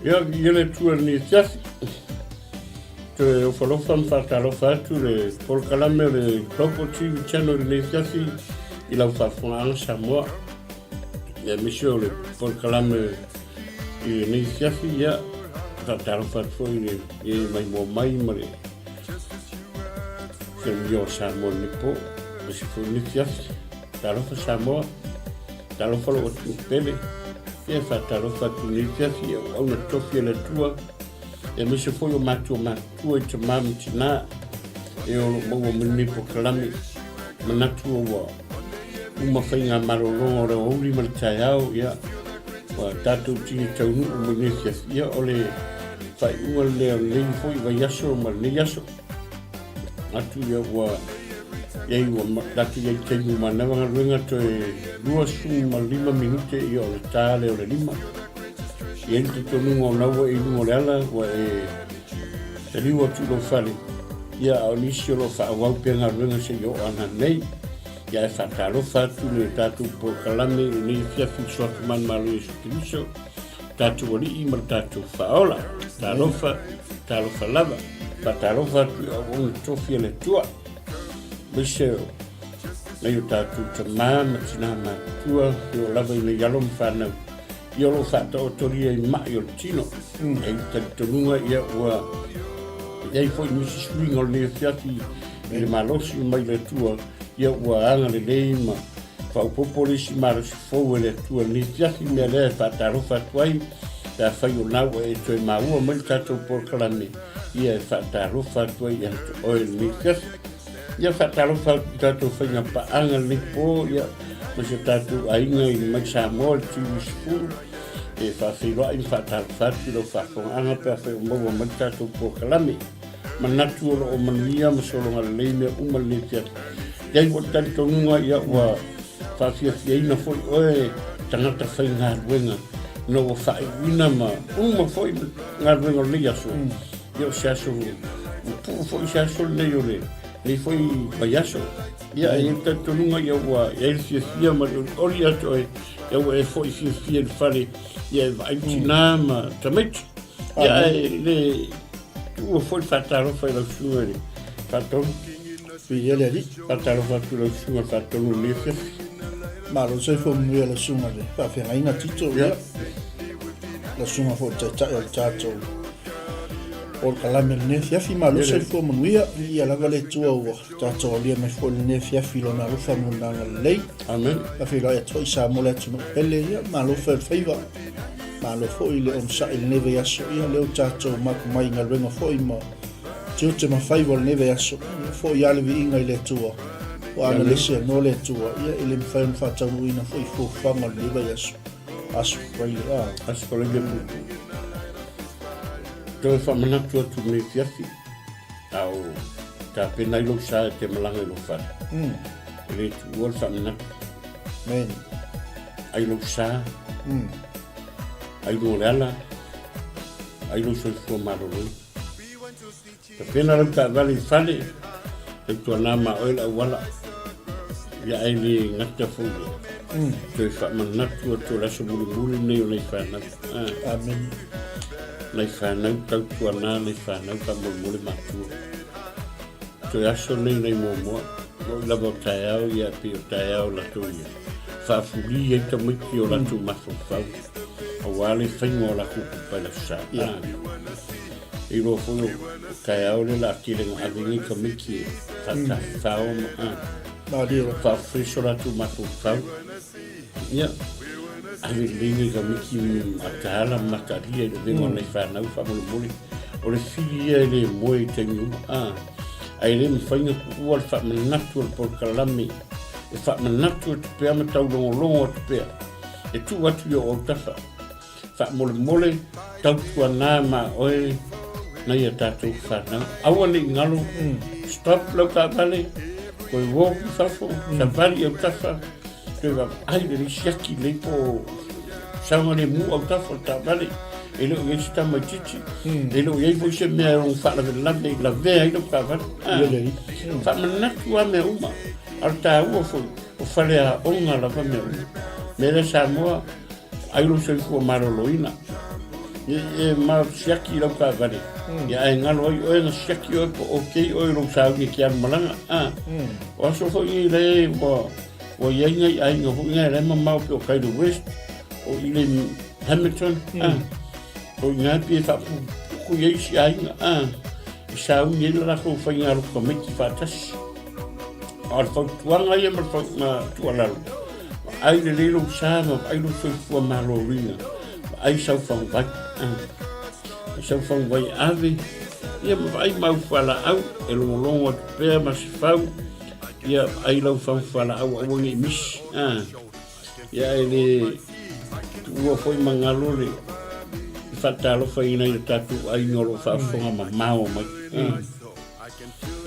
Ia le tua ni tiasi. Te ofalofa mfatalofa atu le polkalame le toko TV channel ni tiasi i lau whafonga Samoa. Ia misio le polkalame i ni tiasi ia fatalofa atu i mai mo mai mare. Se mio Samoa ni po, masi fu ni tiasi. Talofa Samoa, talofa lo atu pele. Ia fatalofa atu ni tiasi au na tofi le tua. E mese foi o matua i te mamu tina e o maua mini po kalami manatu o uma whainga marolonga o reo ouri maritai au ia wa tātou tini taunu o manesia ia o le whai ua leo lei foi vai aso o marne aso atu ia wa iei wa datu iei teimu Manava ngaruenga to e 2.5 minute ia o le tāle o le 5 Iei te tonunga o naua i lungo le ala wa te liwa tu lo whare. Ia au nisi o lo whaawau pia ngā ruenga se i o ana nei. Ia e whakalofa atu le tātou po kalame i nei whiawhi soatu man malu Jesu Kristo. Tātou wali i mar tātou whaola. Tālofa lava. Tālofa atu au ona tofia le tua. Mese o nei o tātou ta māma tina mātua. I o lava i nei alom whanau. Ia lo whata o toria i mai o tino. E tanunga ia ua iei foi misi swing o le fiati i le malosi mai le tua. Ia ua anga le lei ma whaupopo si marosi fau e le tua. Le fiati mea lea whata rofa tuai. Ta whai o nau e toi maua mai tatou por kalame. Ia e whata rofa tuai i hato oe le fiati. Ia whata rofa tatou whainga pa anga le po. Ia Masa tātou ainga i mai Samoa le tū ispuru e whawhiroa i whatarwhatu lo whakonga pia whai o maua mai tātou po kalame. Manatu o manuia masolonga leime umaletia. Iei o tani tonunga ia ua whawhiawhiaina foi oe tangata whai ngā ruenga. No o whai wina ma uma foi ngā ruenga le aso. Ia o seaso upu foi seaso nei o le. Nei foi vai aso. Ia e ta tonunga ia ua e fia ma ori ato e ia ua e foi fia le whare ia e vai tina ma tameti. Ia e le ua foi whatarofa i lau sunga le whatonu. Ia le ali. Whatarofa tu lau sunga whatonu le fia. Malo se fo mua la sunga le whawhenga inga tito ia. La sunga fo tai o tātou. O kalame le fiafi malo se fo manuia ia lava le tua ua tātou lia me fo le fiafi lo na rufa munanga lei. Amen. La fila e toi sa mo le tunu pele ia malo fe feiva. Malo fo i le on sa il neve aso ia leo tātou maku mai ngā renga fo i ma tio te ma feiva le neve aso fo i ale vi inga i le tua. O ana le se no le tua ia i le mwhaun whatau ina fo i fo whanga le neve aso. Aso kwai la. Aso kwai le putu. Toi whamanatu atu nei fiafi. Au ta pena i lo sa te malanga i lo whare. Le tu ol whamanatu. Men. Ai lo sa. Ai lo reala. Ai lo soi fua maroroi. Ta pena lau ta vale i whare. Te tua nama oila wala. Ia ai le ngata fuge. Toi whamanatu atu raso muri nei o nei whanatu. Amen. Nei whanau tau tuana, nei whanau ka mulmule matua. Toi aso nei momoa. Moi lava o tae au ia pi o tae au lato ia. Whafuri e ta miki o lato mafofau. Awale whaingo o la kupu pai la sa. I ro fo tae au le la kirenga avingi ka miki. Whata whao ma. Whafriso lato mafofau. Ia. Ai lini ka miki atala makaria i vengo nei whanau whamulumuli. O le whia le moe te ngiuma. Ai le mwhainga kukua le whamanatu al polkalame. E whamanatu te pea ma tau longo te pea. E tu atu i o tafa. Whamole tau tua nā ma oe nei a tātou whanau. Aua ni ngalo. Stop lau ka vale. Koe woku whafo. Sa vali au tafa. Ai le siaki le po sanga le mu au tafa ta vale e lo ye sta mai titi e lo ye voi se me un fa la ve ai lo ka va fa mana tua me uma al ta u o fa le a onga la va me le sa mo ai lo se fu maroloina e ma siaki lau ka vale ya e ngalo ai o na siaki o po okay o ro sa ki kia malanga o so fo i le o ye ngai ai ngo fu ngai le ma o kai do west o i le Hamilton o ngai pi fa ku ye si ai sa u ni la ko fa ngai ko me ki fa tas o fa tuanga ye ma fa ma tuala ai le lo sa ma ai lo fu ma lo ringa ai sau fang vai sau fang vai ave ia ai mau fala au e longo pe ma se fau ia ai lau fang fala au au ngi mis ia ele tu foi mangalo le fatalo foi na tatu ai ngolo fa fonga ma mau ma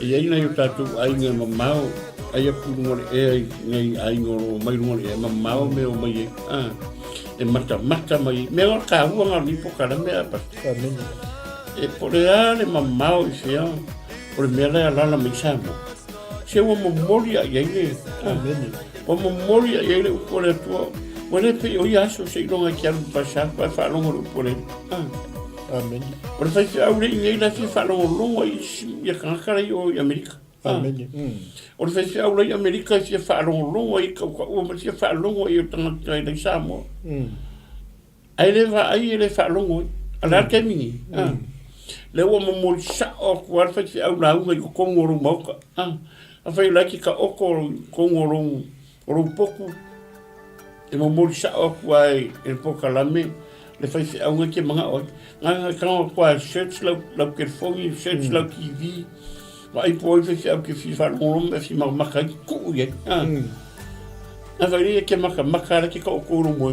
ia ina yo tatu ai ngi ma mau ai pu ngol e ngai ai ngolo mai ngol e ma mau me o mai e mata mai me o ka uanga ni po kala me apa e porea le mamao i fia o le mele ala me samo se o momoria ye le o momoria ye le o le to o le pe o ya so se longa ki al pasar pa fa longo po le amen o le fa au le ngai la fi fa longo i ya ka yo America o le fese au lai Amerika si fa longo i ka o ma si fa longo i tanga i samo ai le va ai le fa longo ala ke mini le o mo sa o kwa fese au la u ko ngoro moka a fa la ki ka o ko ngoro ro poku e mo sa o kwa e poka la me le fese au ke manga o nga ka kwa search la ke fongi search la ki vi ai poi fese au ke fi fa longo me fi ma ka ku ye a va ri ke maka ke ka o ko ro mo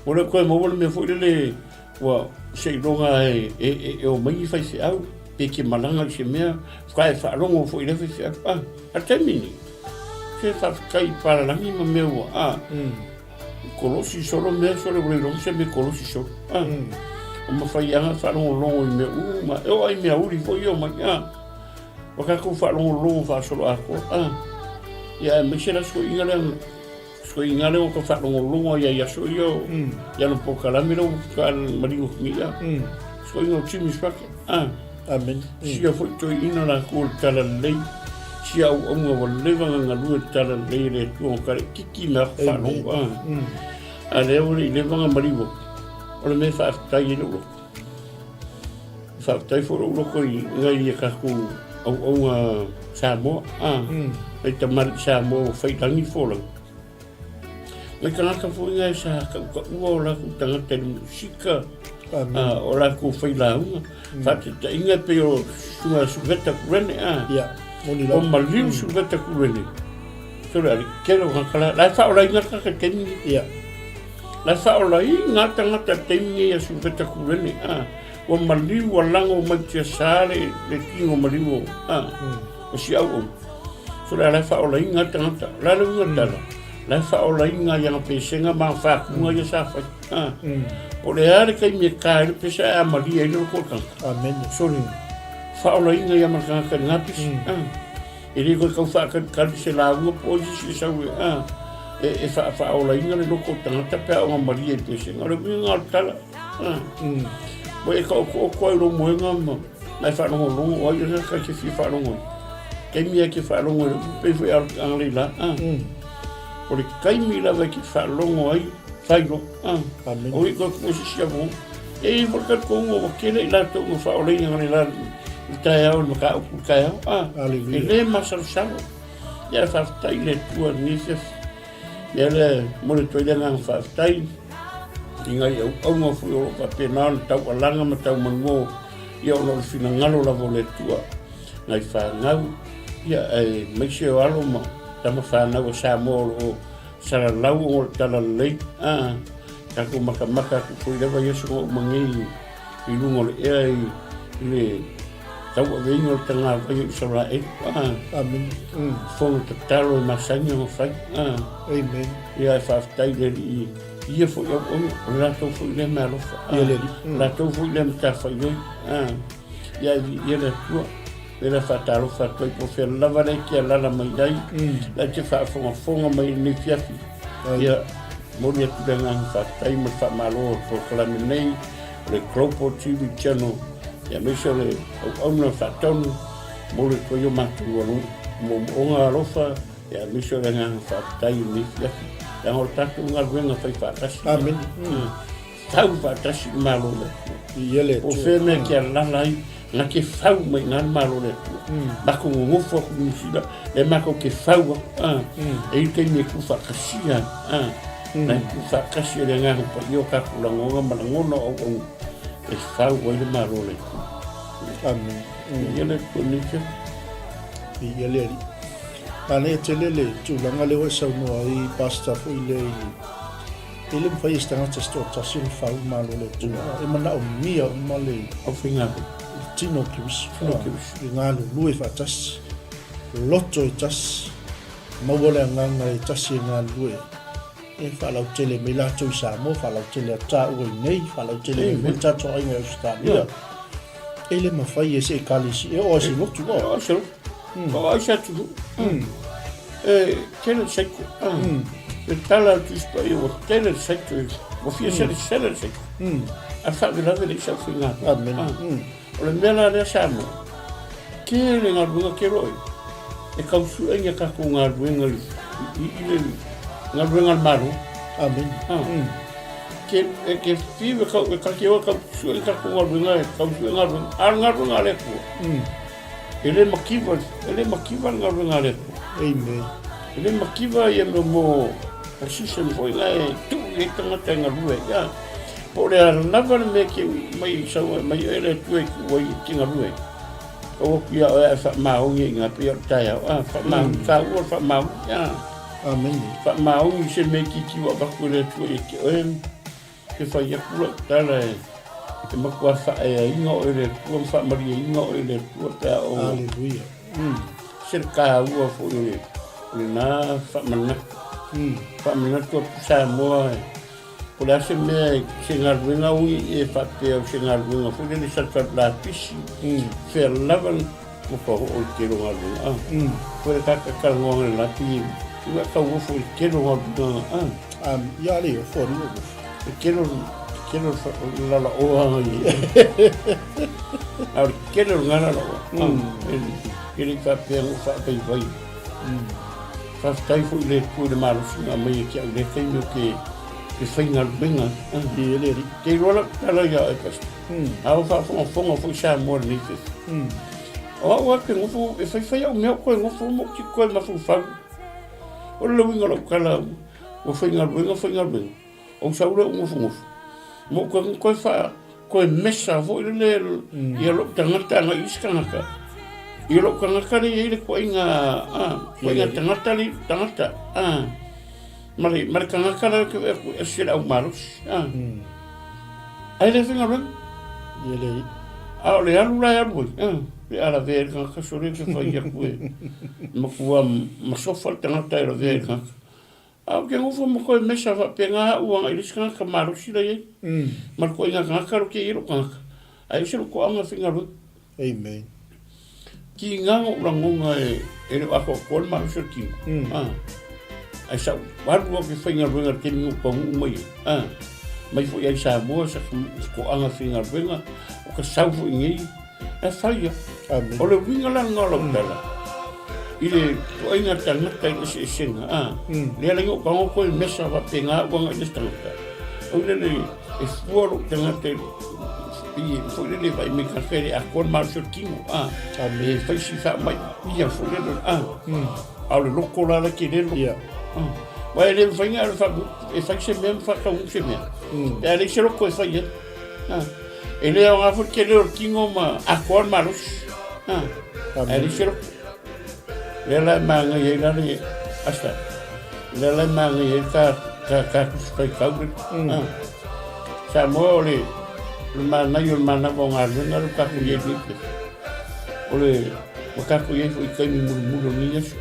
o le koe mawale me fo le wa se longa e o mai fai se au pe ke malanga se mea kai fa longo fo ile fai se a termini se fa kai para la mima me o kolosi solo me solo le se me kolosi solo o ma fai anga fa longo me ma o ai me uri fo yo ma o ka ko fa longo fa solo a ko ya me se la so ingale ko ingale o ko fa longo ya so yo ya no po kala miro kal marigo mia so yo chimi spak amen si yo fo to ina la ko kala lei si au o mo le va nga lu kala lei le ko ka kiki na fa longo ale o le va nga marigo o le me fa tai lo fa tai fo lo ko ngai ka ko o samo e tamar samo fai tangi fo lo me kanaka fo nga sa ka ua la ku tanga te musika o la ku fai la unga fa te inga pe o sunga suveta kurene o maliu suveta kurene so la kero hakala la fa o la inga ka temi la fa o la inga tanga te temi ya suveta kurene o maliu o lango mai te sale le kingo maliu o si au so la fa o la inga tanga la lunga tala la fa o la inga ya pe senga ma fa kunga ya sa fa o le are kai me ka le pe sa ma li e no ko ka amen soli fa o la inga ya ma ka na pe e ri ko fa ka se la ngo po si sa we e fa o la inga le no ko ta pe o ma li e pe senga le nga tala bo e ko lo mo nga ma la fa no lo o ya ka ki fa lo mo ke mi ki fa lo mo pe fu ang le la o le kaimi lava ki whaalongo ai, whairo, o i ko si sia mo, e i whaka kongo o kele i lato o whaolei ngani la i tai au na ka upu kai au, e le masal salo, ia whaftai le tua nifef, ia le mole toile ngang whaftai, i ngai au ngā fui o ka penana tau alanga ma tau mango, ia o le whina ngalo lavo le tua, ngai whangau, ia e meise o alo ma, tama whanau o Samoa o Saralau o Talalei ka ko maka ko lewa yesu o mangi i lungo le ea i le tau a veingo o tanga vai o Sarae amen fonga ta talo i masanya o whai amen ia e whaftai le i ia fo i o rato fo i le mea lofa rato fo i le mea whai oi ia le tua era fatalo fatoi po fe lava le ki ala mai dai la te fa fonga mai ni fiafi ia mo ni tu dengan fatai mo fa malo po kala nei le klopo TV channel ya meso le ona fatonu mo le koyo matu mo onga rofa ya meso le nga fatai ni ya ho tatu nga venga fai fatasi amen tau fatasi malo le yele o feme ke la lai na ke fau mai na malo le ba ko mo fo ku sila e ma ko ke fau e te me ku fa kasia na ku fa kasia le nga ko yo ka ku la ngo ma ngono o e fau o le malo le amen yele ko ni ke yele ane telele tu langa le sa no ai pasta fu ile ele fai stanga testo tasin fau malo le tu e mana o mia o male o finga tino kius ngalo lui fatas loto tas mawole nganga e tasi ngalo e falau tele mila tu sa mo falau tele ta o nei falau tele me ta to ai ngal sta ele ma fai ese kalisi e o si lotu o so o sa tu quel secco e tala tu spai o quel secco o fiese le sele secco a fa de la vele sa finga amen o le mela le samo ke le ngalunga ke roi e kausu e nga ka ko ngalunga ile ngalunga maru amen que vive ka ke o ka su ka ko ngalunga kausu ngalunga le ko ele makiva ngalunga le ko amen ele makiva ye mo assistant foi lá tu e tanga ngalunga ya por lava me que mai sa mai ele tu e o tinga rue o pia fa mau nga pia taia fa mau ka o fa mau ya amen fa mau se me ki wa ba ko le tu e que fa ya pula tala e ma ko fa e ngo ele tu fa maria ngo ele tu ta o aleluia cerca o fo ele na fa mana tu sa mo Pula se me se ngalunga ui e whapea o se ngalunga fune ni sa la pisi fe lavan mo pa o kero ngalunga fune kaka kalonga la pi ua ka ufo o kero ngalunga ya le o fo no kero la la o ai au kero ngala la ele whapea o whapea vai whapea fo le pule marusi a mai ki au le keino que final benga ele que rola ela já é pasta ao fa foi xa amor nisso o que não foi foi o meu coi não foi mo que coi mas foi fa o lo vinga lo kala o final benga o saúde o mo coi fa coi mesa foi ele e lo tangata na iskanaka e lo kanaka ele coi nga tangata Mari kanga kala ke e sira o maros ai le finga ben ele le alu la alu le ala ver kan ka sore ke fa ya ku mo ku ma sofa tanga ta era ver kan que ngo fo mo ko me sa va penga o ai le ska ka maros ila ye mar ko inga kan ka ke iro kan ai se ko anga finga ben amen ki nga o rangonga e le ako ko maros ki ai sa waru ke finga runga ke ni ko mai mai foi ai sa bo sa ko anga finga runga o ka sa fu ngi e faia o le winga la ngolo dela ile ko inga tanga tai se singa le la ngo ko mesa va penga o nga distanta o le e fuoro tanga te e foi le vai me café a con marcio kingo e fai si fa mai ia foi le au le loko la ke le Vai ele vem a faz se mesmo faz um se mesmo. Ele se lo coisa aí. Ele é uma porque ele tinha uma a cor maros. Ele se lo ele manga ele ali hasta. Ele manga ele tá foi caldo. Chamou-lhe Manai o Manava um arzinho era o cacuie dele. Olha o cacuie foi que me murmurou nisso.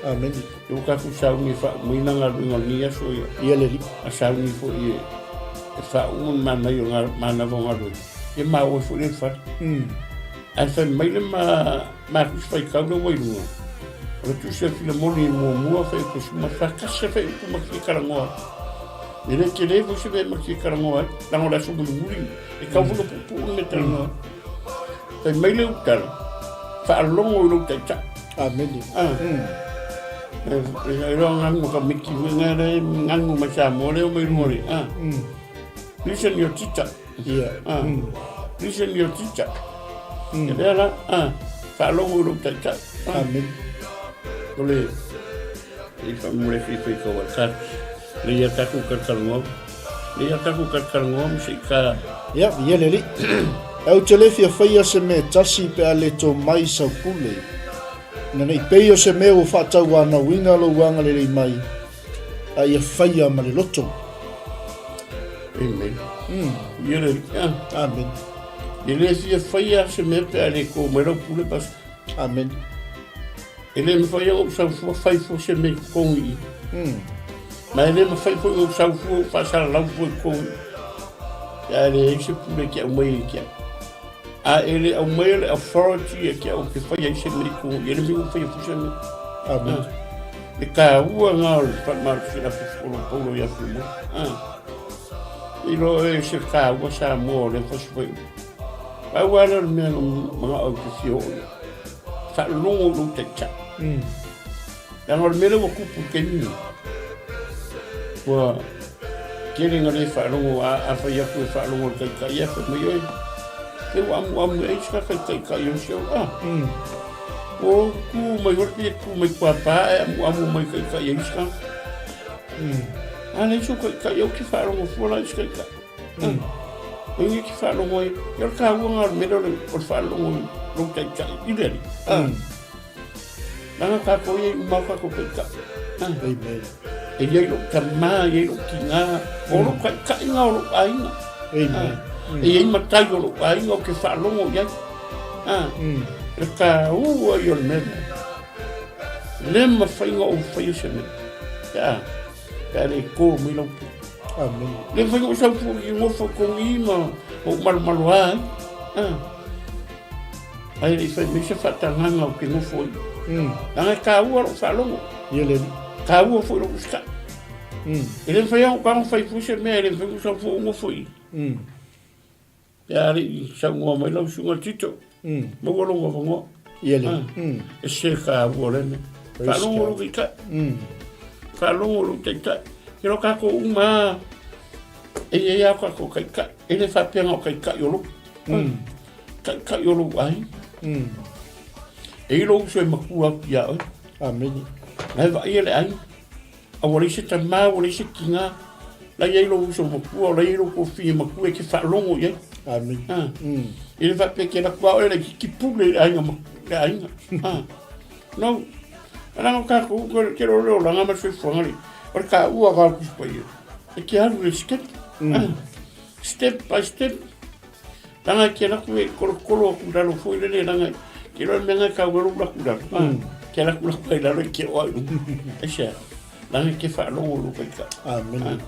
amen Eu cacu sau ni fa muina ngalunga nia so ia le a sau ni fo e fa Manai o Manava um arzinho. E mau foi ele fa. A fa mai ma kus fai caldo o ilu. O tu se fila moni mo fa ko suma fa kasa fa ko ma ki karangoa. Ele ke le fu se me ma ki karango ai. Lango la su muri. E ka fu pu me tano. Te mai le utal. Fa longo lo te cha. Amen. E ro ngangu ka miki ngare ngangu ma cha mo le mai mori. Listen your teacher. Yeah. Listen your teacher. Ele la fa longo lo te cha. Amen. Ole. E fa mo le fi ko wa ka. Le ya ta ku ka kalmo. Le ya ta ku ka kalmo si ka. Ya, yele li. Au tele fia faia se me tasi pe ale to mai sa pule. Na nei peio se me o fa tau ana winga lo wanga le mai. Ai faia ma le loto. Amen. Yele. Amen. Ele fia faia se me pe ale ko me ro pule pas. Amen. Ele me faia o sa fu fai fu se me ko i. Ma ele me fai fu o sa fu fa sa la fu ko. Ya le se pule ke o mai ke. A ele au mai le authority ke o ke faia se me ko. Ele me fai fu se me. Amen. E ka ua ngā pa mar se la polo ya fu mo. Ilo e se ka ua sa mo le fa se. Ai wala me mga au ke fio. Fa longo lo te cha. Ya ngor mele wo kupu ke ni. Wa kele ngale fa longo a fa ya fu fa longo ke ka ya fa mo yo. Ke wa am e ska ka yo sho. O ku mai horpi ku mai papa amu mai ka ya ska. Ana so ka yo ki fa longo fu la ska ka. Ngi ki fa longo yo ka wo ngar me do por fa longo lo te cha ideli. Nanga ka ko ye ma ka ko ka. Amen. E ye lo ka ma ye lo ki nga o lo ka nga lo ai nga. Amen. E ye ma ta yo lo ai nga ke fa longo ya. E ka u yo me. Le ma fa nga o fa yo se me. Ya. Ka le ko mi lo. Amen. Le fa yo sa fu yo mo fa ko mi ma o mal malwa. Ai le fa mi se fa ta nga o ke no foi. Nanga ka u lo fa longo. Yele. Ka u foi lo ska. Ele foi um carro foi puxa me ele foi só foi um foi. Ya ri sa ngo mai lo sunga tito. Mo lo ngo. Yele. Ese ka volene. Fa lo lo ka. Fa lo lo ka. Kero ka ko uma. E ya ka ko ka. Ele fa pe ngo ka yo lo. Ka yo lo ai. E lo so maku ya. Amen. Ai va ele ai. A wale se ta ma wale se kinga la ye lo so maku la ye lo ko fi maku e ke fa longo ye. Amen. Ele va pe ke la kwa ele ki pule ai nga ai nga. No. Ana no ka ko ke lo la nga ma se fo ngali. Or ka u ga ku pa ye. E ke alu step. Step by step. Tanga ke la ku e ko ku da lo fo ile le nga. Ke lo me nga ka wo la ku da. Ke la ku la pa la ke o. E xa. Langa ke fa longo lo ka. Amen.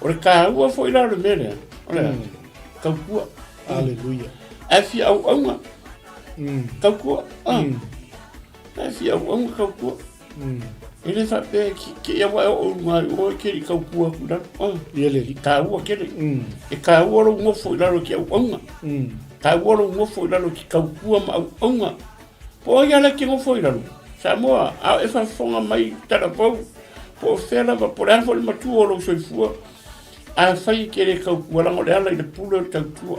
Ora ka ua foi lá no mele. Ora. Ka kua. Hallelujah. Afi au au. Ka kua. Afi au au ka kua. Ele fa pe que ia wa o o que ka kua ku da. Yele. Ka ua ke. E ka ua lo mo foi lá no que au au. Ka ua lo mo foi lá no que ka kua ma au au. Po ia la que mo foi lá. Samoa, a e fa fonga mai tara pau. Po fela va por algo el matu o lo soy fu a fai que le ka wala ngole ala le pulo ta tu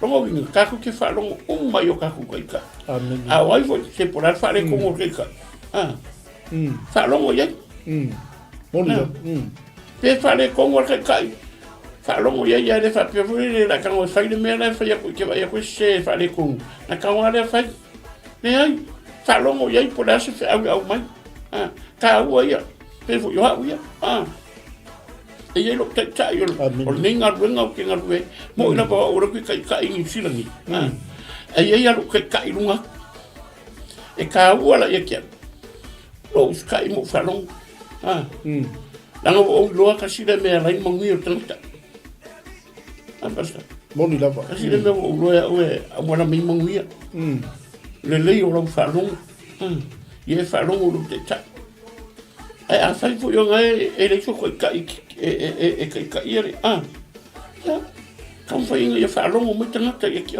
lo vinga ka ko ke fa lo un mai o ka ko ka Amen. a wai fo se por alfa le como que ka fa lo ye Monia. pe fa le como que ka fa lo ye ya le fa pe fu le la ka o fai le me la fa ya que va ya ko se fa le con na ka wala fa ne ai fa lo ye por eso fe au mai ka wa ya pe fu yo ya e ye lo te cha yo o ninga runga ke ngarwe mo ina ba o ro ki ka ingi silangi e ye ya lo ke ka ilunga e ka wala ye ke lo ska i mo falong langa o lo ka sile me la mo ngi o tanta basta Moni lava. ka sile me o lo ya o a mo na mi mo ngi le le o lo falong ye falong o lo te cha ai a fai fu yo ngai e le so ko ka ka ire ya kan fai ngai fa longo mo tanga ta ki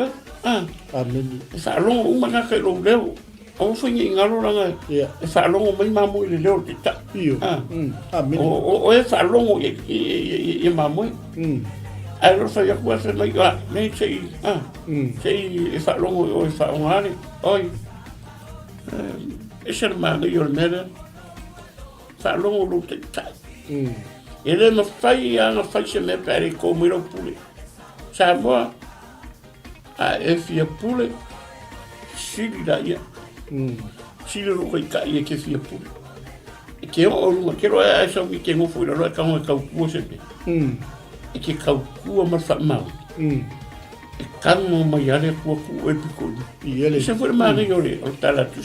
amen fa longo uma na ka lo leo o fai ngai ngalo ranga e fa longo mai mamu le leo ti ta io amen o e fa longo e mamu ai lo fai ko se mai nei sei sei e fa longo o e fa ngare oi e se ma yo mera fa longo lo ti ta ele ma fai se me pare ko miro pule sa mo a e fia pule sili da ia sili lo ko ka ia ke fia pule e ke o lu ke ro e so mi ke mo fu lo ka mo ka ku se be e ke ka ku ma fa ma e kan mo ma ya le ku e piko e ele se fu ma ri yo le o tala tu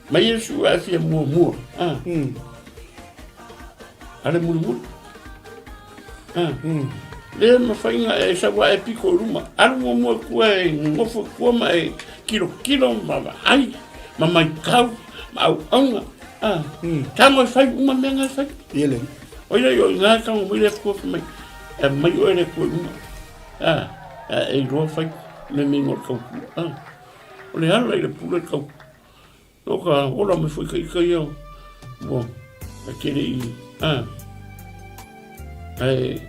ma ye su a fia mo ale mulu le ma fainga e sa wa e piko luma alu mo ku e ngofo ku mai kilo mama ai mama kau ma anga tamo fai uma menga fai ele oia yo nga ka mo le ku mai e mai o le ku uma e ro fai le mingo ku o le ala le pule ku no ka ola me foi ka yo bo aquele ai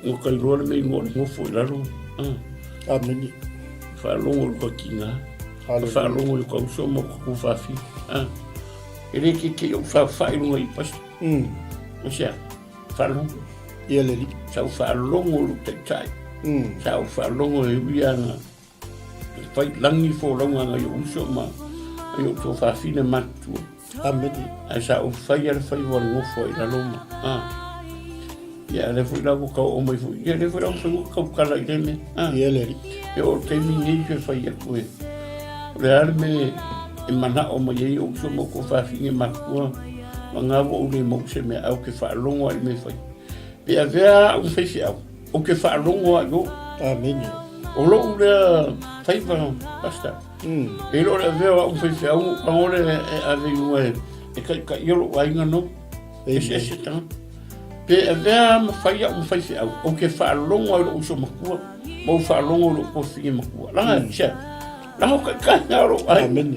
o kai rola me ngo foi la ro amen fa longo ko kinga fa longo ko so mo ko fa fi ele que eu fa no aí pas o sea fa longo ele li sa fa longo lu te tai sa fa longo e biana fa langi fo longa nga yo so ma yo to fa fi ne matu amen sa o fa ya fa yo ngo foi la loma ya le foi la ko o mai foi ya le foi la ko kala ideme ele li eu tenho ninguém que faz isso realmente e mana o mai o so mo ko fa fi ma ko nga o le mo se me au que fa longo ai me fai pe avea un festival o que fa longo go amen o lo le fai va basta e lo le avea un festival o le ave no e ka yo lo ai no e se tan pe avea ma fai un festival o que fa longo o so mo ko mo fa longo lo ko fi mo ko la che la ka ro ai amen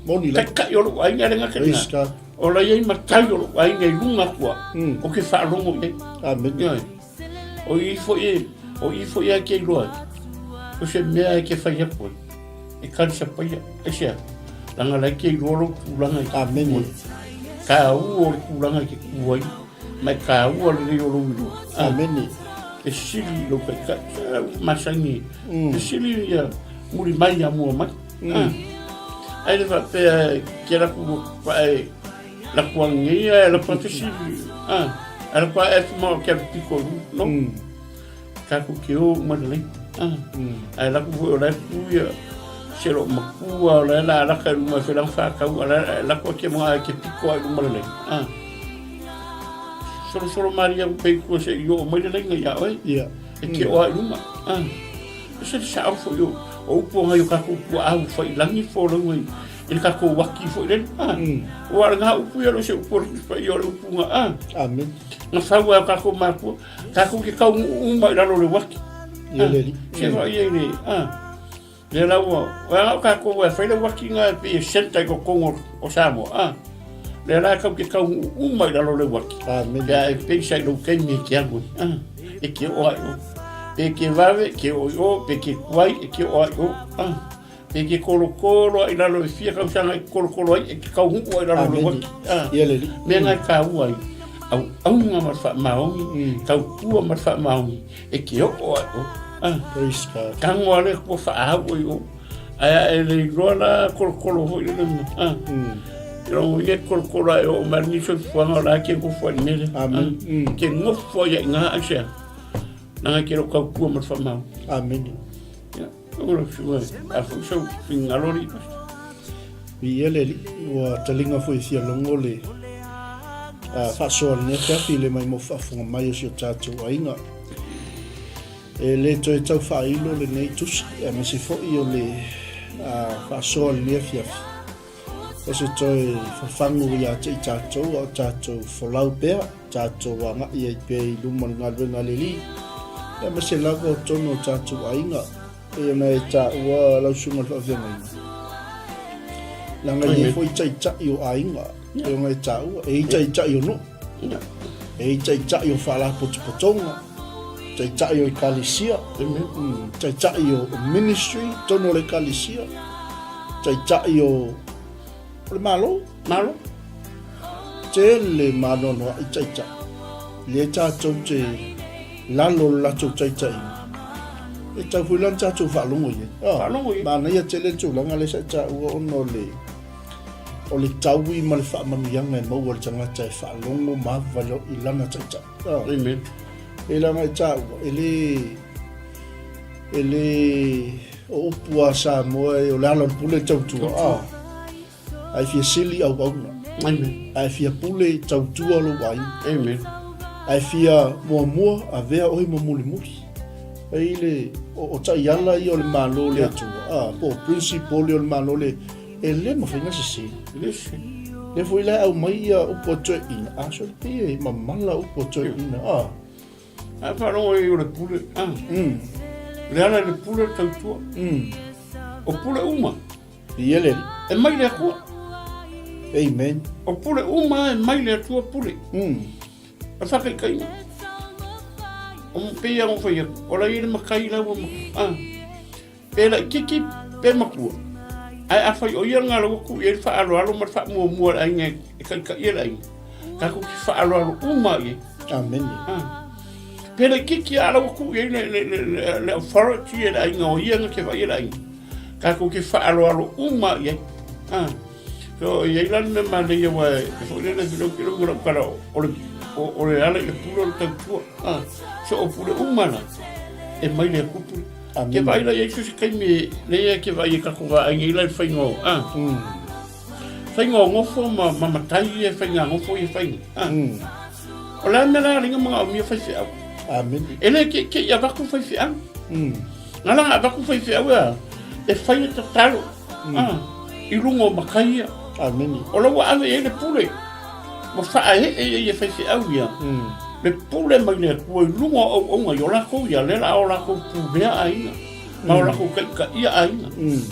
moni la ka yo lo ai nga ka o la ia matai o ai ngai lunga kua o ke fa longo e amen o i fo ia ke loa o se mea ke fa ia ko e kan sa pa ia e se langa la ke lo kulanga amen ka u o kulanga ke kuai mai ka u o le lo amen e sili lo ka masangi e sili ia muri mai ya mo mai ai le va pe ke la ku la kuangia la patesi ala pa e mo ke piko no ka ku ke o mo le ai la ku la ku ya se lo maku la ka mo fe la fa ka la ko ke mo ke piko ai mo le solo maria pe ko se yo mo le nga ya oi ya e ke o ai uma se sa fo yo o po nga yo ka ku au fa langi fo lo ngai il ka ko waki fo le o nga u pu yo se por fa yo u pu nga amen na fa wa ka ko ma ko ka ko ke ka un ba la lo le waki ele li se va ye ni le la wa ka ko wa fa le waki nga pe senta ko ko o samo le la ka ke ka un ba la lo le waki amen ya pe sai lo ke mi ke ago e ke o pe ke vave ke o pe ke kwai e ke o pe ke kolo ai la lo fia ka sanga kolo ai ke ka hu ai la lo waki ele li me nga ka ai au nga ma fa maongi ka ku ma fa maongi e ke o praise God kan wale ko fa o ai ele rola kolo ho ile ro ye kolo ai o marni so fa la ke ko fa ni amen ke ngo fo ya nga asha na ke ro ka ku ma fa maongi amen ora shua a fu so fingalori vi ele li wa talinga foi sia longo le fa so ne ka file mai mo fa fu mai o tato ainga e le to e tau fa ilo le nei tus e me se fo io le fa so le fia o se toi whawhangu ia te i tātou, o tātou whalau pēr, tātou wanga i ei pē i luman ngā runga lili. Ia ma se lava o tono o tātou ainga, e ona e tā ua lausunga lua venga inga. Langa i e fo i tai o ainga, e ona e tā ua, e i tai o no. E i tai o whala potopotonga, tai o i kalisia, tai o ministry, tono le kalisia, tai o le malo, te le malo noa i tai. Le tātou te lalo latou tai. E tau fuilan tātou whalongo i. Mana ia te le tūlanga le sa tā ua ono le o le taui ma le whaamanuianga e maua le tangata e whaalongo mawalo i lana tai. Amen. E langa e tā ua, e le o upua sa moa e o le ala pule tautua. Ai fia sili au auna. Amen. Ai fia pule tautua lo wai. Amen. Ai fia mua a vea oi mamuli muli. Ai le o tai ala i o le malo le atua. Po principal o le malo le e le mawhinga se si. Le fui lai au mai ia upo toi ina. So le pia mamala upo toi ina. Ai wharongo i o le pule. Le ala le pule tautua. O pule uma. Iele. E mai le akua. Amen. O pule uma e mai le atua pule. A whakai kaina. O pia o whaia. O la ire makai lau o maka. Pela kiki pe makua. Ai a whai o ia ngā lau ku i wha alo ma wha mua ai ngai e kai i rai. Ka ku ki wha alo uma i. Amen. Pela kiki a lau ku i le authority e rai ngā o ia ngā ke wha i rai. Ka ku ki wha alo uma i. So i lana ma le ia wa fo le ki lo kara o le ala le pulo le tautua. So o pule umana e mai le kupu. Ke vai la yesu se kai me le ke vai ka ko va ai la faingo. Faingo ngofo ma matai e fainga ngofo e fainga. O la me la ringa mga mi fa se. Amen. Ele ke ya va ku fa se. Ngala va ku fa se wa e fainga talo. I lungo makai. Amen. O lo wa ave e le pule. Mo fa e fa se au ya. Le pule mai le ko lungo o nga yo la ko ya le la o la ko pu ai ma o la ko ka ia ai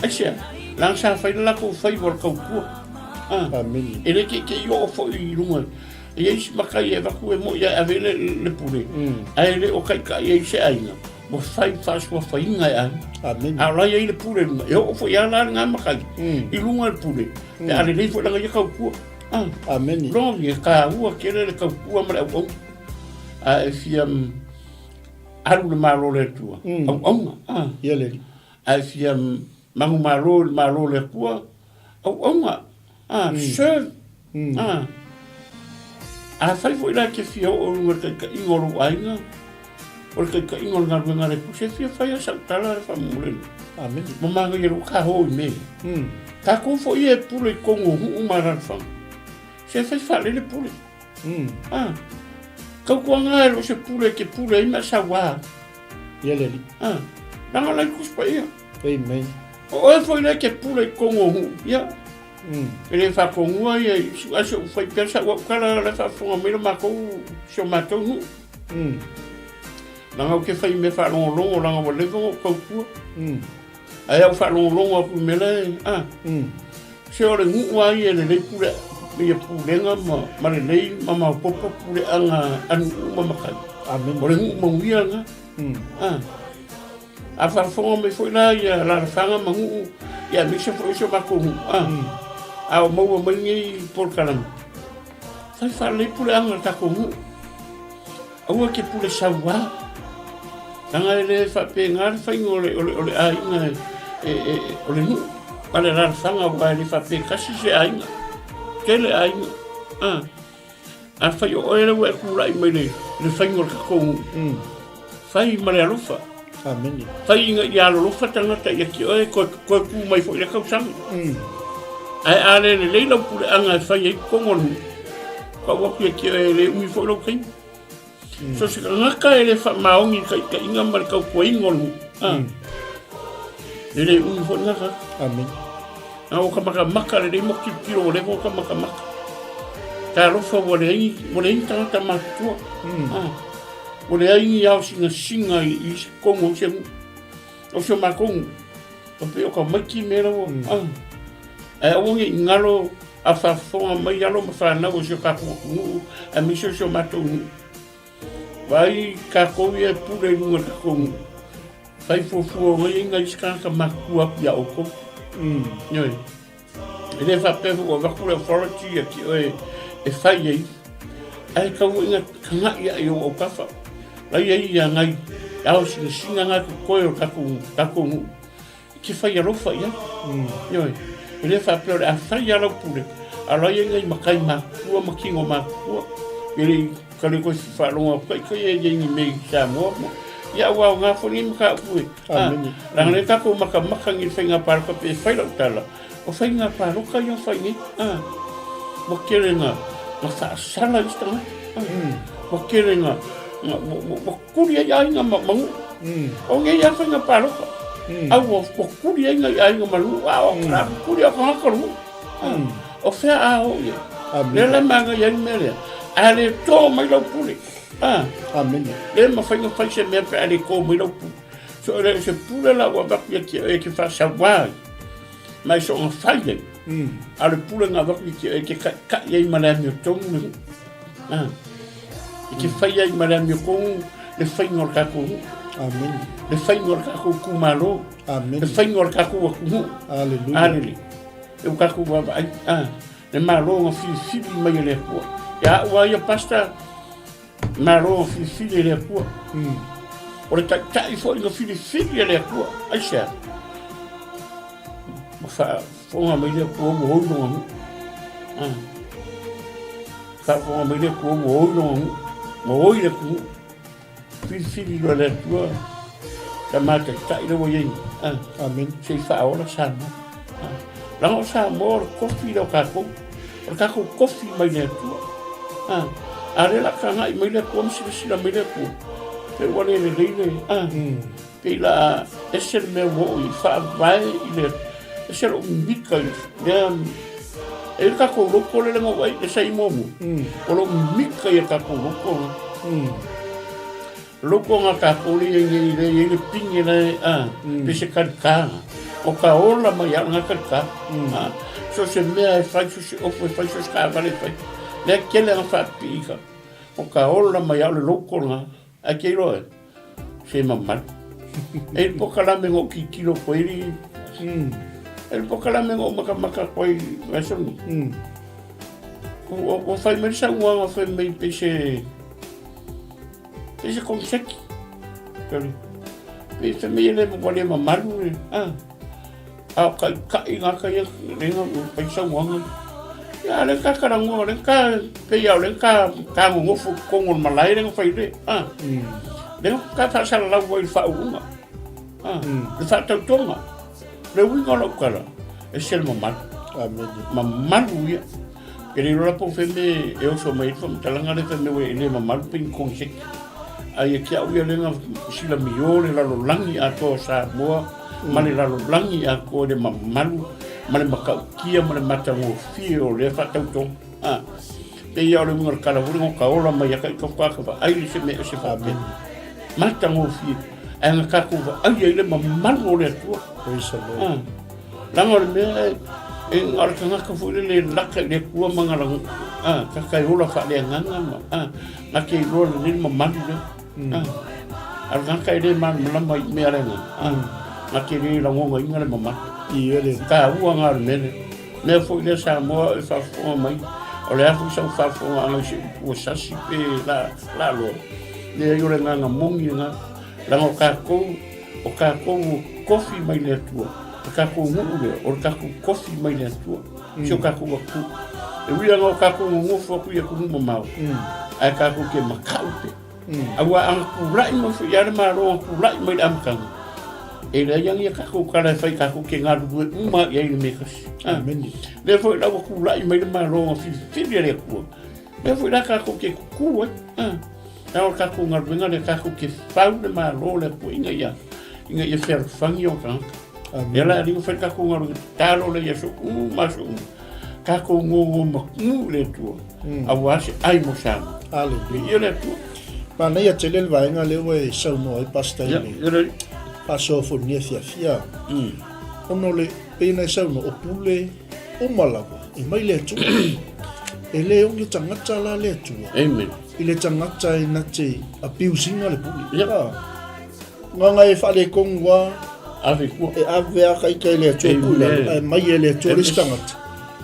ai se la sa fa la ko fa vor ko pu amen ele ke yo fo i lungo e is ma ka ia va ko mo ya ave le pule ai le o ka ia se ai mo fa so fa inga ai amen a la ia le pule yo fo ya la nga ma ka i lungo le pule e ale le fo la ga ka pu amen lo ye ka u ke le ka pu ma le a fiam alu malo le tua au yele a fiam mangu malo le tua au serve a fai foi la ke fio o ka ingolo ainga o ka ingolo nga le se fia fai sa tala fa mule amen mama nga yero ka ho me ta ko foi e pule kongo hu mara fa se fai fa le pule Kau ngā lo se pule ke pule ima sa wā. Yele. Nanga lai kuspa ia. Amen. O e foi le ke pule kongo hu. Ia. Ele fa kongua ia. Aso fai persa wa kala le fa fonga mira mako so matou hu. Nanga ke fai me fa longo langa wa levo kau kua. Ai au fa longo ku mele. Se ore ngu wa ia le pule. Ia pulenga ma le lei ma popo pule anga anu ma kai. Amen. Ore ngu ia nga. A fa fonga me foi na ia la fanga ma ngu ia mi se foi so ma ko. A o mo ngi por kalam. Sai fa le pule anga ta ko ngu. Au ke pule sa wa. Tanga le fa pe ngar fa ngole ole ai nga ole ngu. Pale la fanga wa le fa pe kasi se ai nga. Kele ai a fai o ele we kurai mai le fai ngor ka ko fai mare alufa amen fai nga ya alufa tanga ta ya ki o ko ku mai fo le ka sam ai ale le le pu anga fai ko ngor ko wa ki le mi fo lo kai so se nga ka ele fa maongi ka inga mar ka ko ingol ele un fo nga ka amen o ka maka le mo ki kilo le mo ka maka ta lo fa wale ai ta matua wale ai au singa I kongo se o se makong o pe o ka maki mera o o ngi ngalo a fa fonga mai alo ma fa na o se ka ku a mi se mato vai ka ko ye pure ngur ko fai fofu ngai ngai ska ka makua ya o ko Noi. Ele fa pe o va kula forti ki e fai ai ka winga kanga ia o kafa. La ia ngai au singa nga ko ka ko ki fai ro fai ya. Noi. Ele fa pe a fai ya ro pure. Ala ia ngai makai ma ku ma kingo ma ku. Ele ka le ko fa lo ko ia ni me sa mo. Ya wa nga foni maka ue la le ka ko maka ngi fenga par ko pe fai lo tala o fenga par lo ka yo fai ni mo kere nga ma sa sala ista mo kere nga mo kuria ya nga ma o nge ya fenga par lo a wo kuria nga ya nga ma lu a o kuria ko ka lu o fe a o ye le la manga ya mele ale to mai lo puli amen. Le ma fai se me pe ale ko mai lo pu. So le se pula la wa ba ki fa savoir. Mai so on fai. Ale pula nga ba ki ka ye mala mi tong. Ki fai ye mala mi ko le fai ngor ka ko. Amen. Le fai ngor ka ko ku malo. Amen. Le fai ngor ka ko ku. Alleluia. Alleluia. E ka ko ba le malo nga fi mai le ko. Ya wa ya pasta Maro fili le kua. Ora ta fo no fili le kua. Aisha. Ma fa fonga mai le kua mo no. Fa fonga mai le kua mo no. Mo le kua. Fili le kua. Ta mata ta ile wo yin. Amen. Se fa ora sa mo. La o sa mo kofi lo ka ko. Ora ka ko kofi mai le kua. Are la kanga I mai le ko sila mai le ko pe wale le pe la esel me wo I fa vai ile esel o mbika le ka ko ro ko le mo vai le sai mo o lo mbika ye ka ko ro ko lo ko nga ka ko le le pingi le pe se ka o ka ola mai nga ka so se me fa so o fa so ska vale fa le kele nga fa pika o ka ola mai ale loko nga a ke roe se mamar e poka la mengo ki kilo koiri e poka la mengo maka koi ngason o fai me sa nga fai me pese konseki kali pese me le mo le mamar a ka inga ka ya renga pesa nga ya le ka karango le ka pe ya le ka mo fu kongo malai le fai le le ka fa sa la wo fa uma le fa ta tonga le wi ngolo kala e sel mamar mamar wi ke le ro po fe me e o so mai fo talanga le fe me we le mamar pin konsek ai ke au le nga sila miole la lo langi a to sa mo mali la lo langi a ko de mamalu male makau kia male mata mo fio le fa tau to pe ia le ngor kala vuri ka ola mai ka ko ka ai le se me se fa ben mata mo fio anga ka ko ai le mamalu le to poisa le la ngor me en ar ka ka fu le la ka le ku mangala ka ka ola fa le nganga na ke ro le mamalu le ar ka le man mai me ara na ke le la ngo ngai ngale mamalu I ele ka uanga me foi le sa mo fa fo mai o le afu sa fa fo ana o sasi pe la lo le yo le nga mongi nga la mo ka ko kofi mai le tua ka ko ngule o ka ko kofi mai le tua so ka ko ku e wi nga ka ko ngo fo ku ye ku mo mau ai ka ko ke makau pe awa ang ku rai mo fo ya ma ro ku rai mai am kan e le yang ia ka ko kala fai ka ko ke nga du uma ia ni me kas amen le foi la ko la mai ma ro fi le ku le foi la ka ko ke ku na o ka ko nga venga le ka ko ke fa de ma ro le ku inga ia fer fangio kan Ia la ringa whai kako ngaru talo le ia so maso kako ngongo maku le tua. A wase ai mo sama. Ia le tua. Manai ia te lele vaenga leo e sauno ai pasta ile. Paso fonia fia. Ono le pena e sauno o pule o malawa. I mai le tua. E le ongi tangata la le tua. Amen. I le tangata e na te apiusinga le puli. Nganga e whale kongwa. E ave a kai kai le tua pula. E mai e le tua le tangata.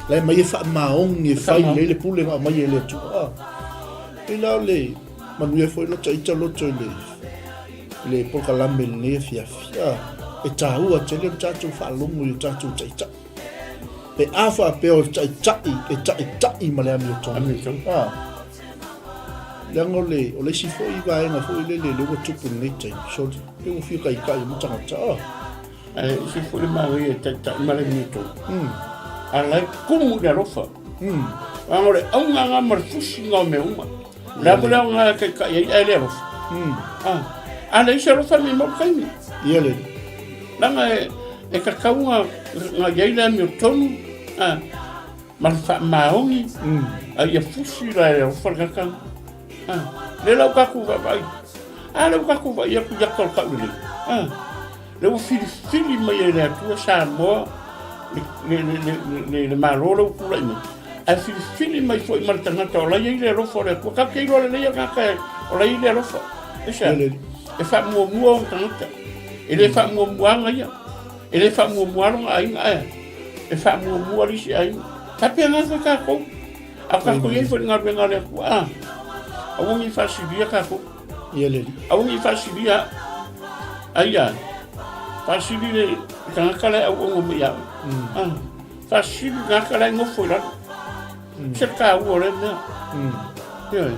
Lai mai e wha maong e whai le pule nga mai e le tua. I lao le manu e foi lo tsa lo tsa le poka lambe le fia. E tāua te le tātou whalongu i tātou tsa. Pe afa pe o tai ma le ami o tōna. Leango le, o le si fo i vaenga fo i le o tupu nei tai. So, le o fio kai mo tangata. Si fo le maui e tai ma le mito. A lai kumu le rofa. Leango le, au ngā marfusi ngā me uma. Leango le au ngā kai e le rofa. A le isa rofa me mo kaimi. Ia le. Langa e kakaunga ngā yaila mi o tonu, marfa maongi, a ia fusi la e rofa kakang. Le lau kaku vai. Le lau kaku vai, ia ku yakau kau le. Le u fili mai e le atua sa moa, le maroro kula ima. A fili mai fo i martangata o la yaila e rofa le atua. Kakeiro le leia kaka o la yaila e rofa. E wha mua o tangata. E le wha mua ia. E le wha mua ainga aia. E wha mua risi ainga. Tapia ngā kako. A kako iei whai ngā ruenga le kua. A wongi whasibia kako. Ia le. A wongi whasibia. Aia. Whasibi le ngakale au ongo me iau. Whasibi ngakale ngofo i rana. Se ka ua le mea. Ia e.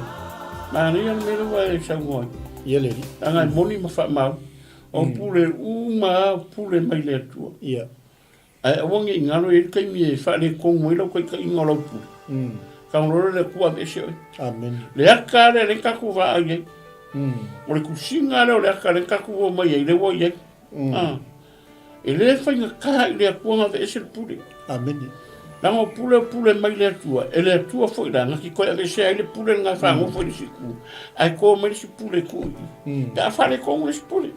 Mani an mele wa e sa ngoi. Ia le. Angai moni ma wha mau. O pule pule mai le atua. Ia. Ai awongi i ngaro e kai mi e whare kongo i lau kai ka inga lau pule. Ka ngoro le kua vese oi. Amen. Le aka le kaku wa au iei. O le kusinga le o le aka le kaku wa mai ei le wa iei. E le whainga kaha i le akua ngā vese le pule. Amen. Lango pule mai le atua. E le atua fo i ranga ki koe a vese ai le pule ngā whango fo i si ku. Ai ko mai si pule ku i. Ka whare kongo le si pule.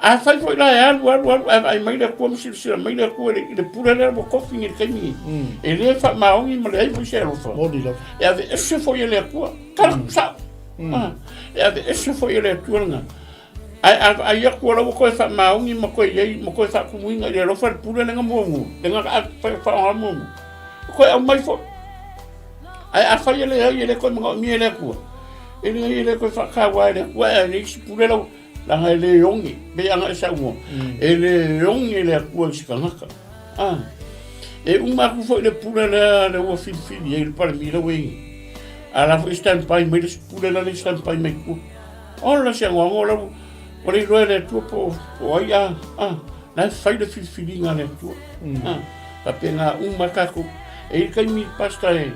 A fai foi lá alu ai mai le ko misi sira mai le ko le pura le mo kofi ni kemi e le fa maongi ma le foi sero fo e ave esse foi le ko kala sa e ave esse foi le tuanga ai ko la ko fa maongi ma ko ye mo ko fa ku winga le ro fa pura le mo le nga fa mo ko mai fo ai a fai le ko mo mi le ko e le ko fa ka wa le ko e si pura le langa le yongi be anga sa mo e le yongi le ku si kanaka e uma ku foi le pula le o fil e le par mi le we ala foi stand by me le pula le stand by me ku ola se ngo ola o le le tu po oia na fai le fil nga le tu pa pena uma ka ku e kai mi pasta e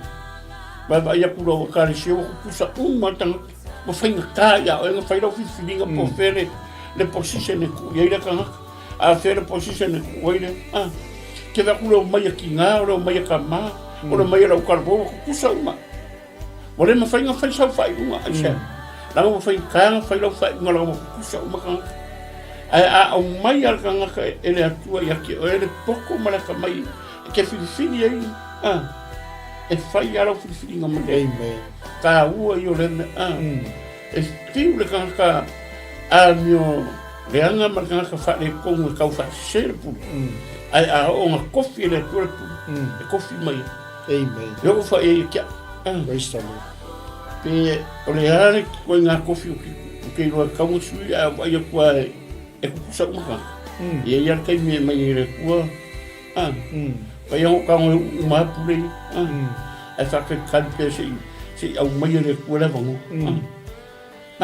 ba ia pula ka le se o ku sa uma tang mo whainga kāia o inga whaira whiwhiringa po where le position e ku iei raka ngaka a where position e ku oire ke wakura o mai a ki ngā o mai a ka mā o mai a rau karabo ku kusa uma o le ma whainga whaisau whai unga aisa langa mo whainga kāinga whairau whai unga lau mo kusa uma ka ngaka a au mai a ka ngaka e le atua i aki o e le poko ma ka mai ke whiwhiri ei e whai a rau whiwhiringa ma le ka ua i o le e tiu le kanaka a mio le anga ma kanaka whaare kongu e kau whaare sere pulu ai a o ngā kofi e le tua pulu e kofi mai e o wha e kia pe o le hare koe ngā kofi o kei roa kaunga sui a wai a kua e kukusa umaka e e ar kai me mai e le kua pai a kaunga umapule ai whaka kalpe se au mai le kua vango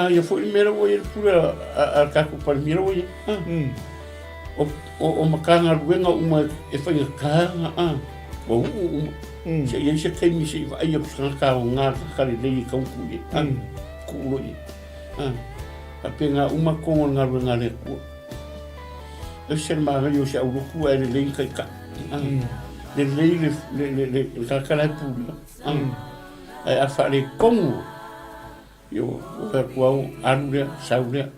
ia foi mera o ele pura a kaku para mera o o makanga ruenga uma e whainga kāanga o se ia se kaimi se iwa aia kusanga kā o ngā kakare lei kaunku e kuuro e a penga uma kongo ngā ruenga le kua Ese maga yo se auruku e le lei kai ka. Le lei le kakala pula. Ai a fa le kongu. Yo o kuau anurea, saurea,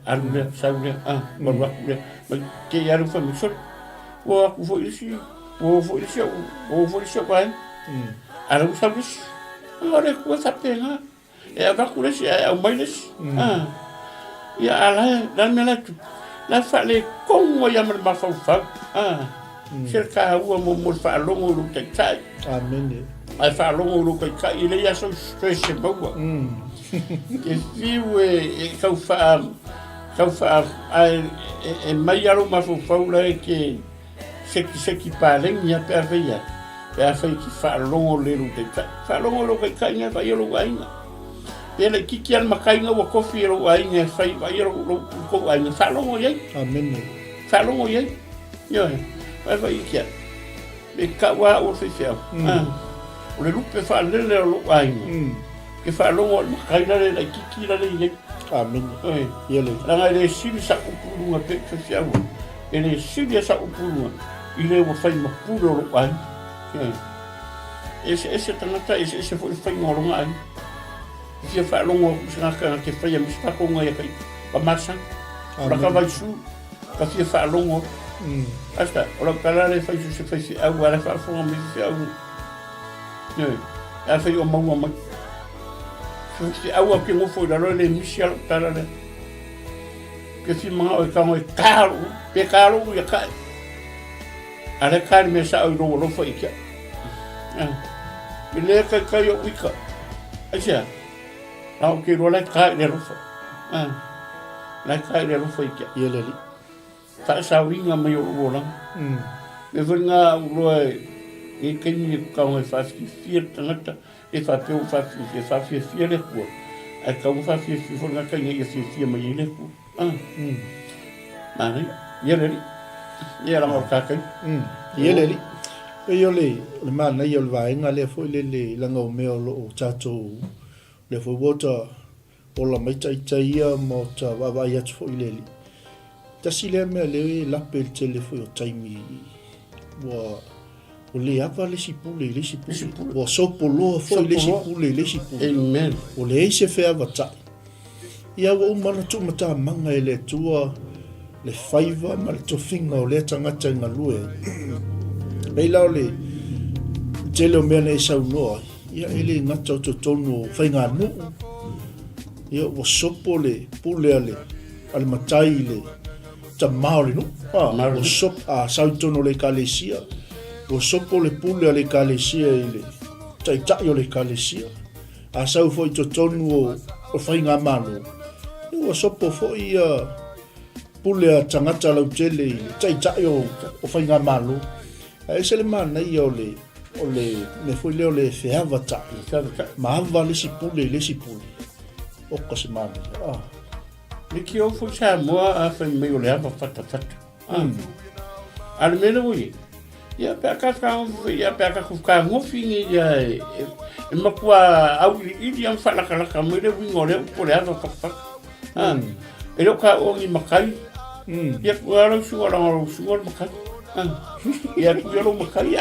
marwa le. Ma ke yaru fa mi sol. Wo aku fo isi, wo fo isi kai. Ara usabis. Ora ku sapena. E ava kuresi au mailes. Ya ala dan mela tu. La fa le kongo ya mer ma fa. Cerca ua mo fa longo lu te tai. Amen. Ai fa longo lu kai kai ile ya so stress bawa. E fiwe e kau fa ai e mai aro ma fa la ke seki paleng ya perfeia. Ya fa ki fa longo le lu te tai. Fa longo lu kai kai ya fa yo lu ainga. Ele kiki al makainga wa kofi ro ainga fa yo lu ko ainga fa longo ye. Amen. Fa longo ye. Yo. Vai kia. Me kawa o fefia. O le lupe fa lele o ainga. Ke fa longo makaina le kiki la le ye. Amen. Yele. Langa le sili sa upulunga pe fefia. Ele sili sa upulunga. Ile o fai mapuro o ainga. Ese tangata ese foi fai ngolonga ai. Fia fa longo sanga ke fai mi sta ko ngai kai. Pa masa. Ora ka vai su. Ka fia fa longo. Hasta, ora kalare fai se fai au ala fa fonga mi se au. Ne, a fai o mau mai. Se au ke mo foi da le Michel talale. Que fi ma o ka mo caro, pe caro ya kai. Ala kai me sa o ro fai ke. Le kai o wika. Asia. Au ke ro la kai le ro fa. La kai le ro fai ke. Yele. Tak sawinga mai o orang. Me venga uroe e keni ka o fa fi tangata e fa pe o fa fi le ko. A ka o fa fi fonga ka ngi fi mai le ko. Mari, yele. Yela mo ka kai. Yele. E yole, le mana yol vai nga le foi le langa o me o chacho le foi bota o la mai tai mo cha va ya foi le. Tasi lea mea leo la pel tele foi o taimi wa o le ava le sipule wa sopo loa foi le sipule Amen. o le se fea vatai ia wa umana tu mata manga ele tua le faiva ma le tofinga o le tangata inga lue nei lao le tele o mea nei sau noa ia ele ngata o tonu whainga nu ia wa sopo le pule ale matai le ta maori no o sop a sautono le kalesia o sopo le pule le kalesia ile tai tai le kalesia a sau foi tonu o fainga malo o sopo foi pule a tangata lau tele ile tai tai o fainga malo a ese le mana ia o le me foi le feava ta ma ava le sipule o kase mana Niki o fu sa moa a fa me o le ava fata. Al meno ui. Ia pe ka ku ka ngofi ia e makua au i am fa la ka mo le wingo le po le ava fa. E lo ka o ni makai. Ia ku ara su makai. Ia ku lo makai.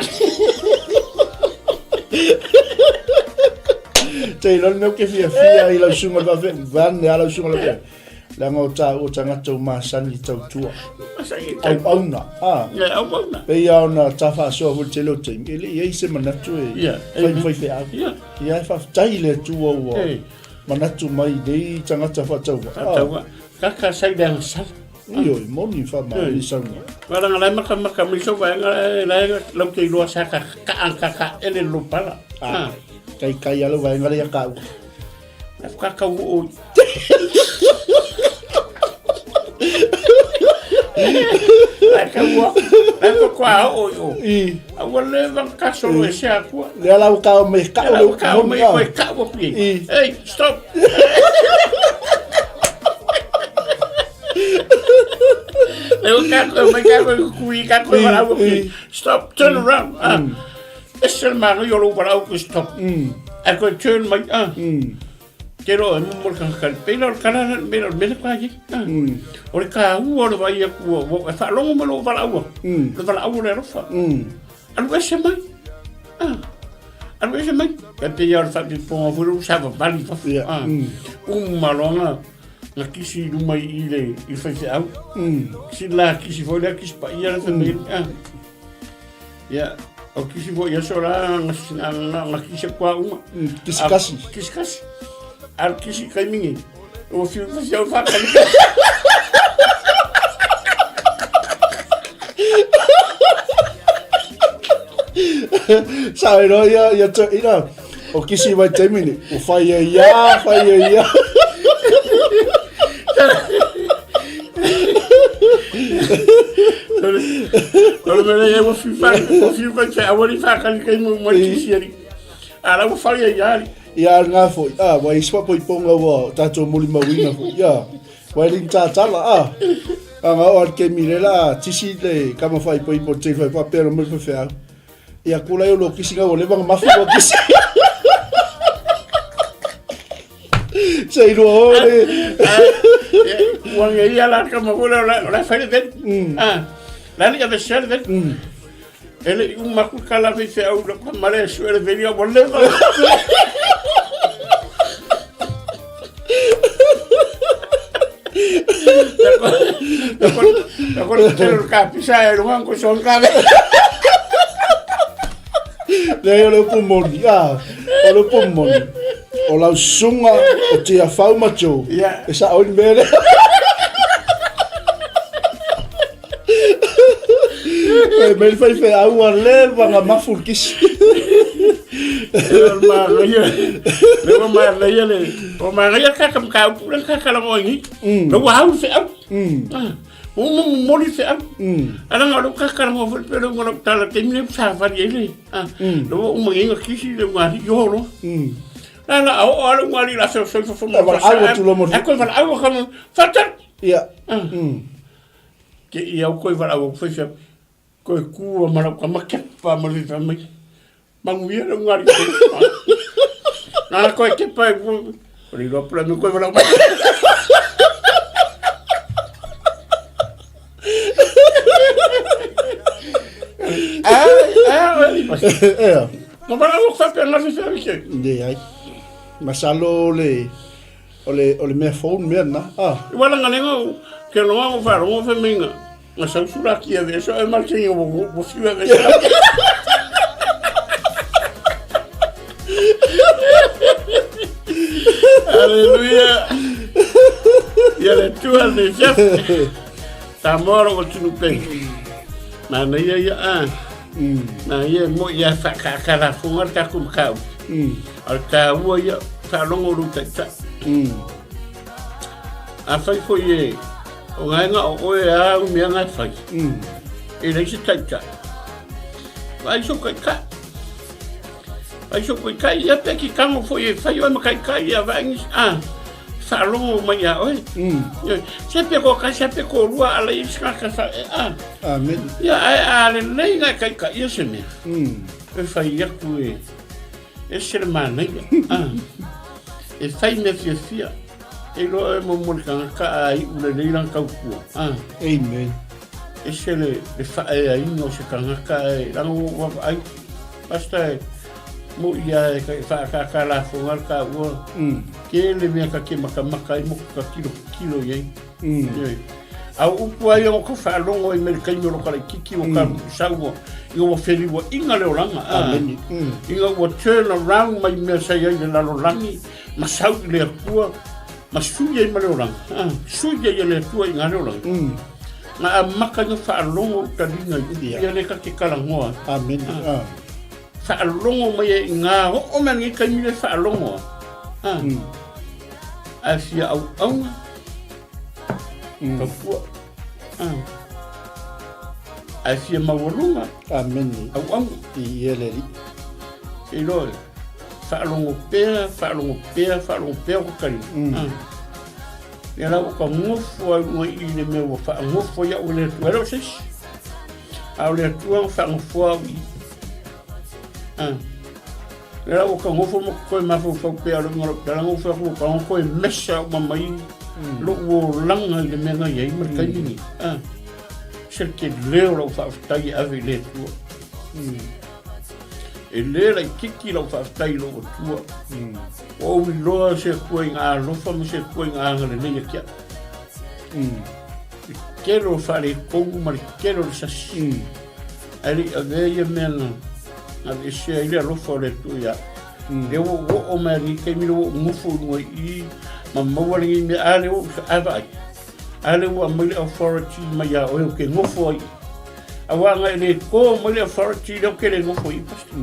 Te lo no ke fia i la su ma va van ya la su ma la la ngota o tangata o masani tau tua au na pe ia ona tafa so ho telo te ele ia se manatu foi fe a ia fa taile tua o manatu mai dei tangata fa tau ka sai da sa io moni fa mai sa para ngala maka mi so va la lo ke lo sa ka ele lo pala kai alo va ngala ya ka o Eka kwa o. Awale van kaso lo ese akua. Le ala o ka me ka o ka o pi. Hey, stop. Stop, turn around. Ese mario lo para o stop. I could turn my Kero mo ka pelo kana mero mero ka ji. O le ka u o le vai ku o fa longo mo lo vala u. Lo vala u le rofa. Al wese mai. Al wese mai. Ka te ia fa di po fu sa va vali fa. Malonga na kisi lumai ile I fa se au. Si la kisi foi la kisi pa ia fa me. Ya. O kisi vo ia sora na kisi kwa uma. Kisi kasi. Al kisi kai mingi. O fiu fa se fa ka. Sai no ya to ina. O kisi vai te mini. O fai ia. Kalau mana yang mau FIFA saya awal FIFA kan kamu mau kisiari, ada mau fali ya. Ya ngafo, wai ispa poi ponga wa tato muli mawina fo. Ya, wai ling la anga or ke mirela tisi le kama fai poi po te fai pa pero mo fa. Ya kula yo lo kisi ga ole bang mafu lo kisi. Sei lo Wang ia la kama kula la fai den. Lani ka besar den. Ele maku kala fe au la mare suere venia bolle. Takon terus kapisa rumah ko son kabe. Le lo pumoni o lo pumoni. O la sunga o te afau macho. Esa o mere. Mel fai fe agua leva nga mafurkis. Lewa maraya le. O maraya ka kam ka pulang ka kala ngoi. Lewa hau fe au. Moli fe au. Ala ngalo ka kala ngoi pero ngolo tala temine sa fari ele. Lewa umangi kisi le ngari yolo. Ala o ala ngari la so fo mo. Agua tu lo mo. Ako val agua kam fatar. Ya. Ke ia ko val agua fe fe. Ko ku mara ka makepa mo le famai. Manguia no ngari. Na ko ke pa ko ri lo plan ko vala. No para lo fa per la fifa ke. De ai. Masalo le ole me phone me na. Igual ngalengo que no vamos fa mo fe minga. Ma sausura ki ave so e marchinho bo fiwa ke. Aleluia. Ya le tua de chef. Tamoro ko tunupe. Manai ya na ye mo ya fa ka la funga ta kum ka. Al ka wo ya fa longo ru ta. A fai ko ye. O nga o ya mi nga fai. E le si ta. Vai so ka. Ai so ko kai ya pe ki kamo foi fai o kai ya vai salon mai ya oi se pe ko ka se pe ko rua ala iska ka sa amen ya ale nei na kai ya se me e fai ya tu e se manai e fai me fia e lo mo mo ka ai una nei lan ka ku amen e se le fai ai no se ka ai lan o ai basta mo ia ka la fonga ka wo ke le me ka ke maka mo ka kilo ye au upu ai o ko fa longo e me ka no ka kiki o ka sawo yo mo feli wo inga le olanga inga wo turn around mai me sa ye la lolangi ma sau le ku ma su ye ma le olanga su ye le ku inga le olanga ma maka no fa longo ka dinga ia le ka ke kala ngoa amen fa longo mai nga o man ngi ka mi fa longo afia au ka pu afia mawolunga amen au yeleri ilo fa longo pe ko kali era ko ngofo mo ile me wo fa ngofo ya o le tuelo sis au le tuelo fa ngofo Era o ka ngofo mo koe mafo fau pe alo ngoro pera ngofo ko koe mesa o mamai lo o langa i le menga iei markai ni. Se ke leo lo whaafitai ave le tua. E le lai kiki lo whaafitai lo o tua. O ui loa se kua ngā lofa mo se kua ngā ngare leia kia. Kero whare kongu mari kero le sasi. Ari a veia mena. Ari se ai le lofa o le tua ia. Le o meri kei miro o ngufu ngoi i. Ma mawaringi me ale o ava ai. Ale o mele authority mai a o ke ngofo ai. Awa ngai le ko mele authority le ke le ngofo i pasti.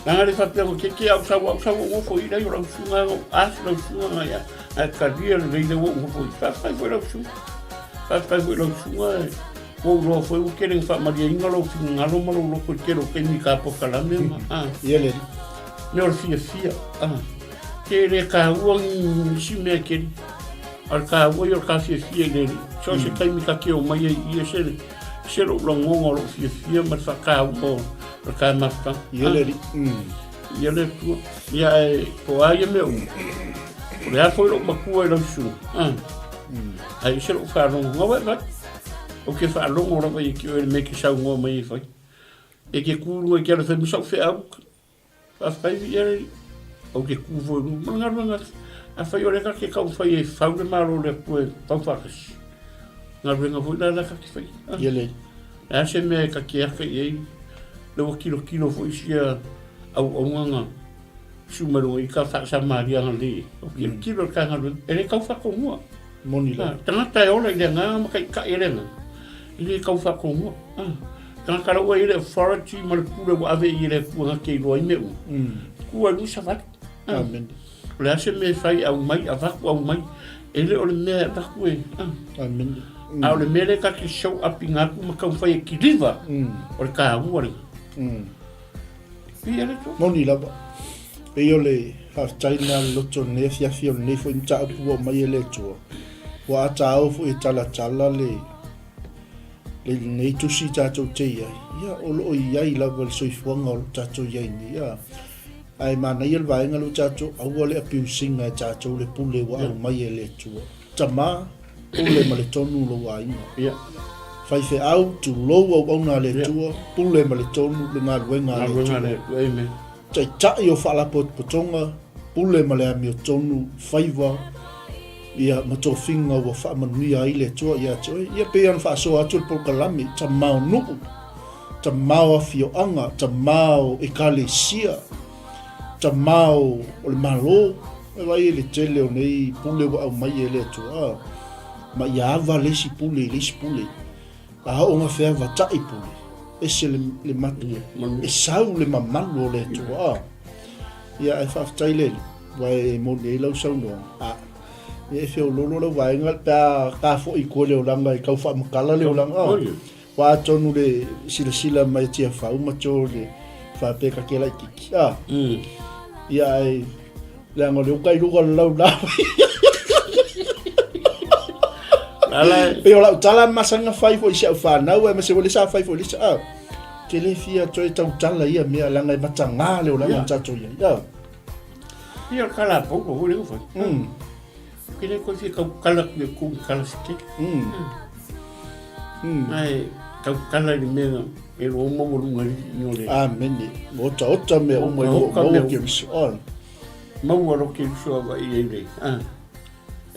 Nanga le fape ko ke au sa ngofo i dai ora sunga as lo sunga ya. A kadia le le ngofo i. Fa foi lo sunga. Fa foi lo sunga. Ko lo foi o ke le fa maria ingalo ngalo malo lo ko ke lo ke ni ka po kala me. Yele. No fia. Ke le ka uang si me ke. Al ka woi o ka fia le so se kai mi ka ke o mai i se lo longo lo fia ma fa ka o ka ma fa yele tu ya ko ai me o le a foi lo ma ku lo su ai se lo fa lo va o ke fa lo lo vai ki o me ki sa ngo mai fa e ke ku lo ke lo fe mi so fe au fa ye o ke ku vo manga a fai ore ka ke kau fai e whaure maro le pue pauwhakas. Ngā ruenga hui la ka ke fai. Yele. A se mea ka ke aka i ei. Lewa kilo fui sia au nganga. Sumaru i ka whaksa maari anga le. O kilo ka ngā ruenga. E le kau whakonga. Moni la. Tangata e ola i le ngā makai ka e renga. I le kau whakonga. Tangata raua i le authority ma le pule wa ave i le kuanga kei loa i meu. Kua lusa vatu. Amen. Le ase me fai au mai, a vaku au mai, e le o le mea vaku e. Amen. A o le mea le ka ki show up i ngaku ma kau fai e ki riva, o le ka aua ringa. Pia le tō? Moni lava. Pei o le haftaina loto ne fiafi o ne fo imta apu o mai e le tua. Wa ata au fo e tala le nei tusi tātou te iai. Ia o lo o iai lava le soifuanga o tātou iai ni. Ia. Ai Manai el vaenga lo chacho au le apiu singa chacho le pule wa au mai le tua tama pule ma le tonu lo wa inga fai fe au tu lo au na le tua pule ma le tonu le nga wenga le amen tai tai o fala potonga pule ma le ami tonu faiva ia ma to finga wa fa manuia ile tua ia ia pe an fa so atu por kalami tama no tama fio anga tama ekalesia tamao o le malo e vai le tele o nei pule wa au mai ele tua ma ia va le si pule a o nga fe va tai pule e se le matu e sau le mamalo le tua ia e fa tai le vai mo le lo sau no e fe o lo vai ngal ta fo i ko le o langa i kau fa makala le o langa wa tonu le sila mai tia fa uma cho le fa pe ka ke la ki ia ai le ngol kai lu gal lau la ala pe ola tala masanga fai fo sia fa na we me se wole sa fai fo lisa ke le fia toi tau tala ia me la ngai matanga le ola ngai chacho ia kala po ko le fo ke le ko fi ka kala ku kala ske ai ka kala ni me e lo mo ngari no le amen ota me o mo ke on mo ro ke so va i le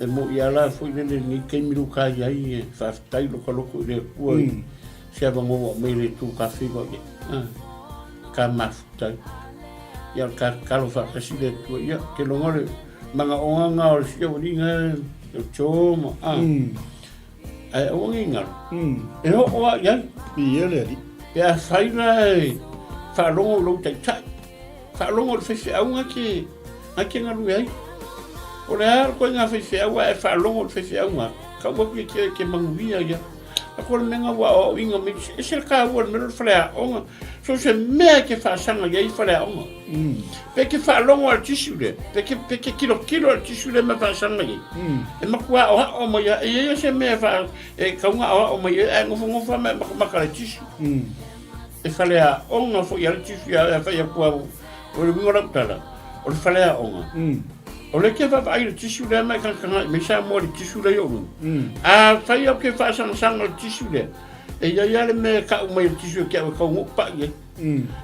e mo ia la foi le ni ke mi lu ka ia i fa tai lo ko le ku se va mo me le tu ka fi go ka ma tai ia ka lo fa ka si le tu ia ke lo ngore manga o nga o si o ringa o chomo ai o nginga e o ia ia le ia faina fa longo lo tai fa longo fe au ngaki ngalu ai o le ar ko nga fe au e fa longo fe au nga ka mo ke manguia ia a ko menga wa o inga me se ka o me fla o so se me ke fa sanga ia fla o pe ke fa longo al tissu le pe ke kilo al tissu le me fa sanga ia e ma kwa o mo ia e se me fa e ka nga o mo ia ngo fa me ma ka tissu e fale a onga fo ia tissu ia fa ia kwa o le ngora tala o le falea onga o le ke fa ai le tisu le mai kan me sa mo le tisu le yo a fai o ke fa sang le tisu le e ya le me ka o mai tisu ke ka ngo pa ye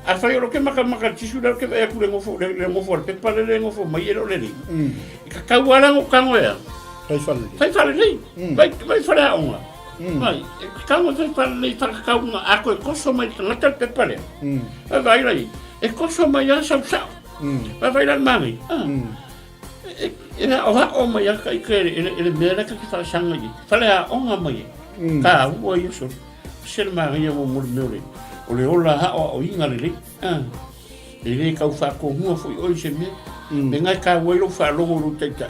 a fai o ke maka tisu le ke e ku le ngofo pe pa le ngofo mai e lo le ka wala ngo ka ngo ya fai fale le vai falea onga mai ka ngo fai fale le ta ka ngo a ko so mai ngata pe pa le vai lai e koso mai ya sa vai lan mai ina o mai ya kai kere ele mera ka fa sanga gi fale a onga mai ka o yeso sel mai ya mo mure o le ola ha o inga le ele ka fa ko hu fo o se me ngai ka wo lo fa lo ru te ta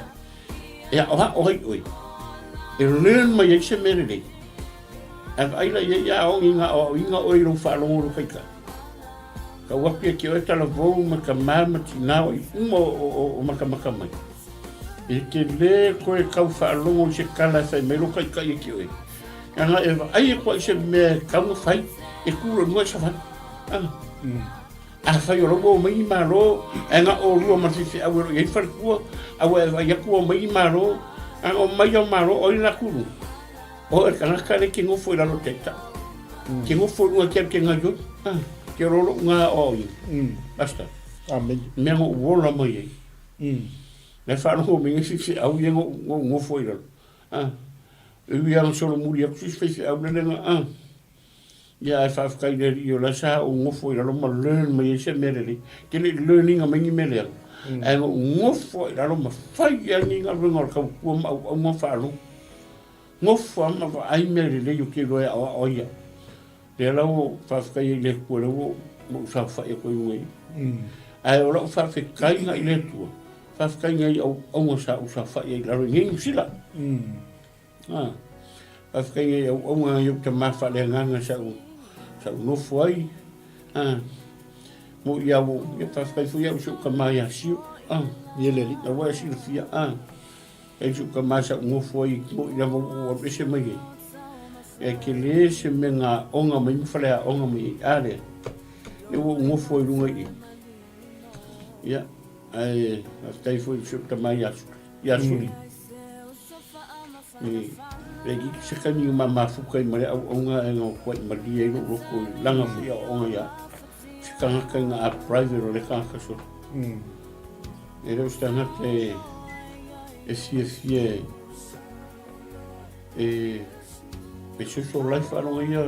ya o oi e le mai se me le ai la ya o inga o lo fa lo ru kai ka ka wapi ke o tala vou ma ka mama tina o maka mai e ke le ko e ka fa longo se kala sai me lo kai kai ke o anga e ai ko se me ka mo fai e ku lo no sa fa a fa yo lo mai ma lo anga o lo ma si a wo e fa ku a wo ya ku mai ma lo anga o mai ma lo o la ku o e kana ka le ke ngo fo la lo teta ke ngo fo no ke ngajo ke rolo nga oi basta amen me ngo wola mai le fa no me si au ngo foi lo e ia no solo muri aku si au le nga ya fa fa ile io la sa ngo foi lo ma learn mai se mereli ke le learning a mai mele e ngo foi lo ma fai ya ni nga ngor ka ku mo fa lo ngo fa ma ai mereli io ke lo o ya le lau whawhkai le kua lau mo sa whai koe ui. Ai o lau whawhkai nga i le tua. Whawhkai nga i au mo sa whai ai laro ngengu sila. Whawhkai nga i au nga i te mawha le nganga sa nofu ai. Mo i au, i whawhkai fui au su ka mai a siu. Yeleli. A wai sila fia. E su ka mai sa nofu ai, mo i lau o apese mai ai. E ke le se me ngā onga mai mwhare a onga mai are. E wo ngofo i runga i. Ia, ai, a tai fo i shukta mai yasuri. E ki se kani ma mafuka i mare au onga e ngā kwa i maria i roko i langa fo i a onga ia. Se kangaka i ngā a private o le kangaka so. E reo stanga te e fie e social life alonga ia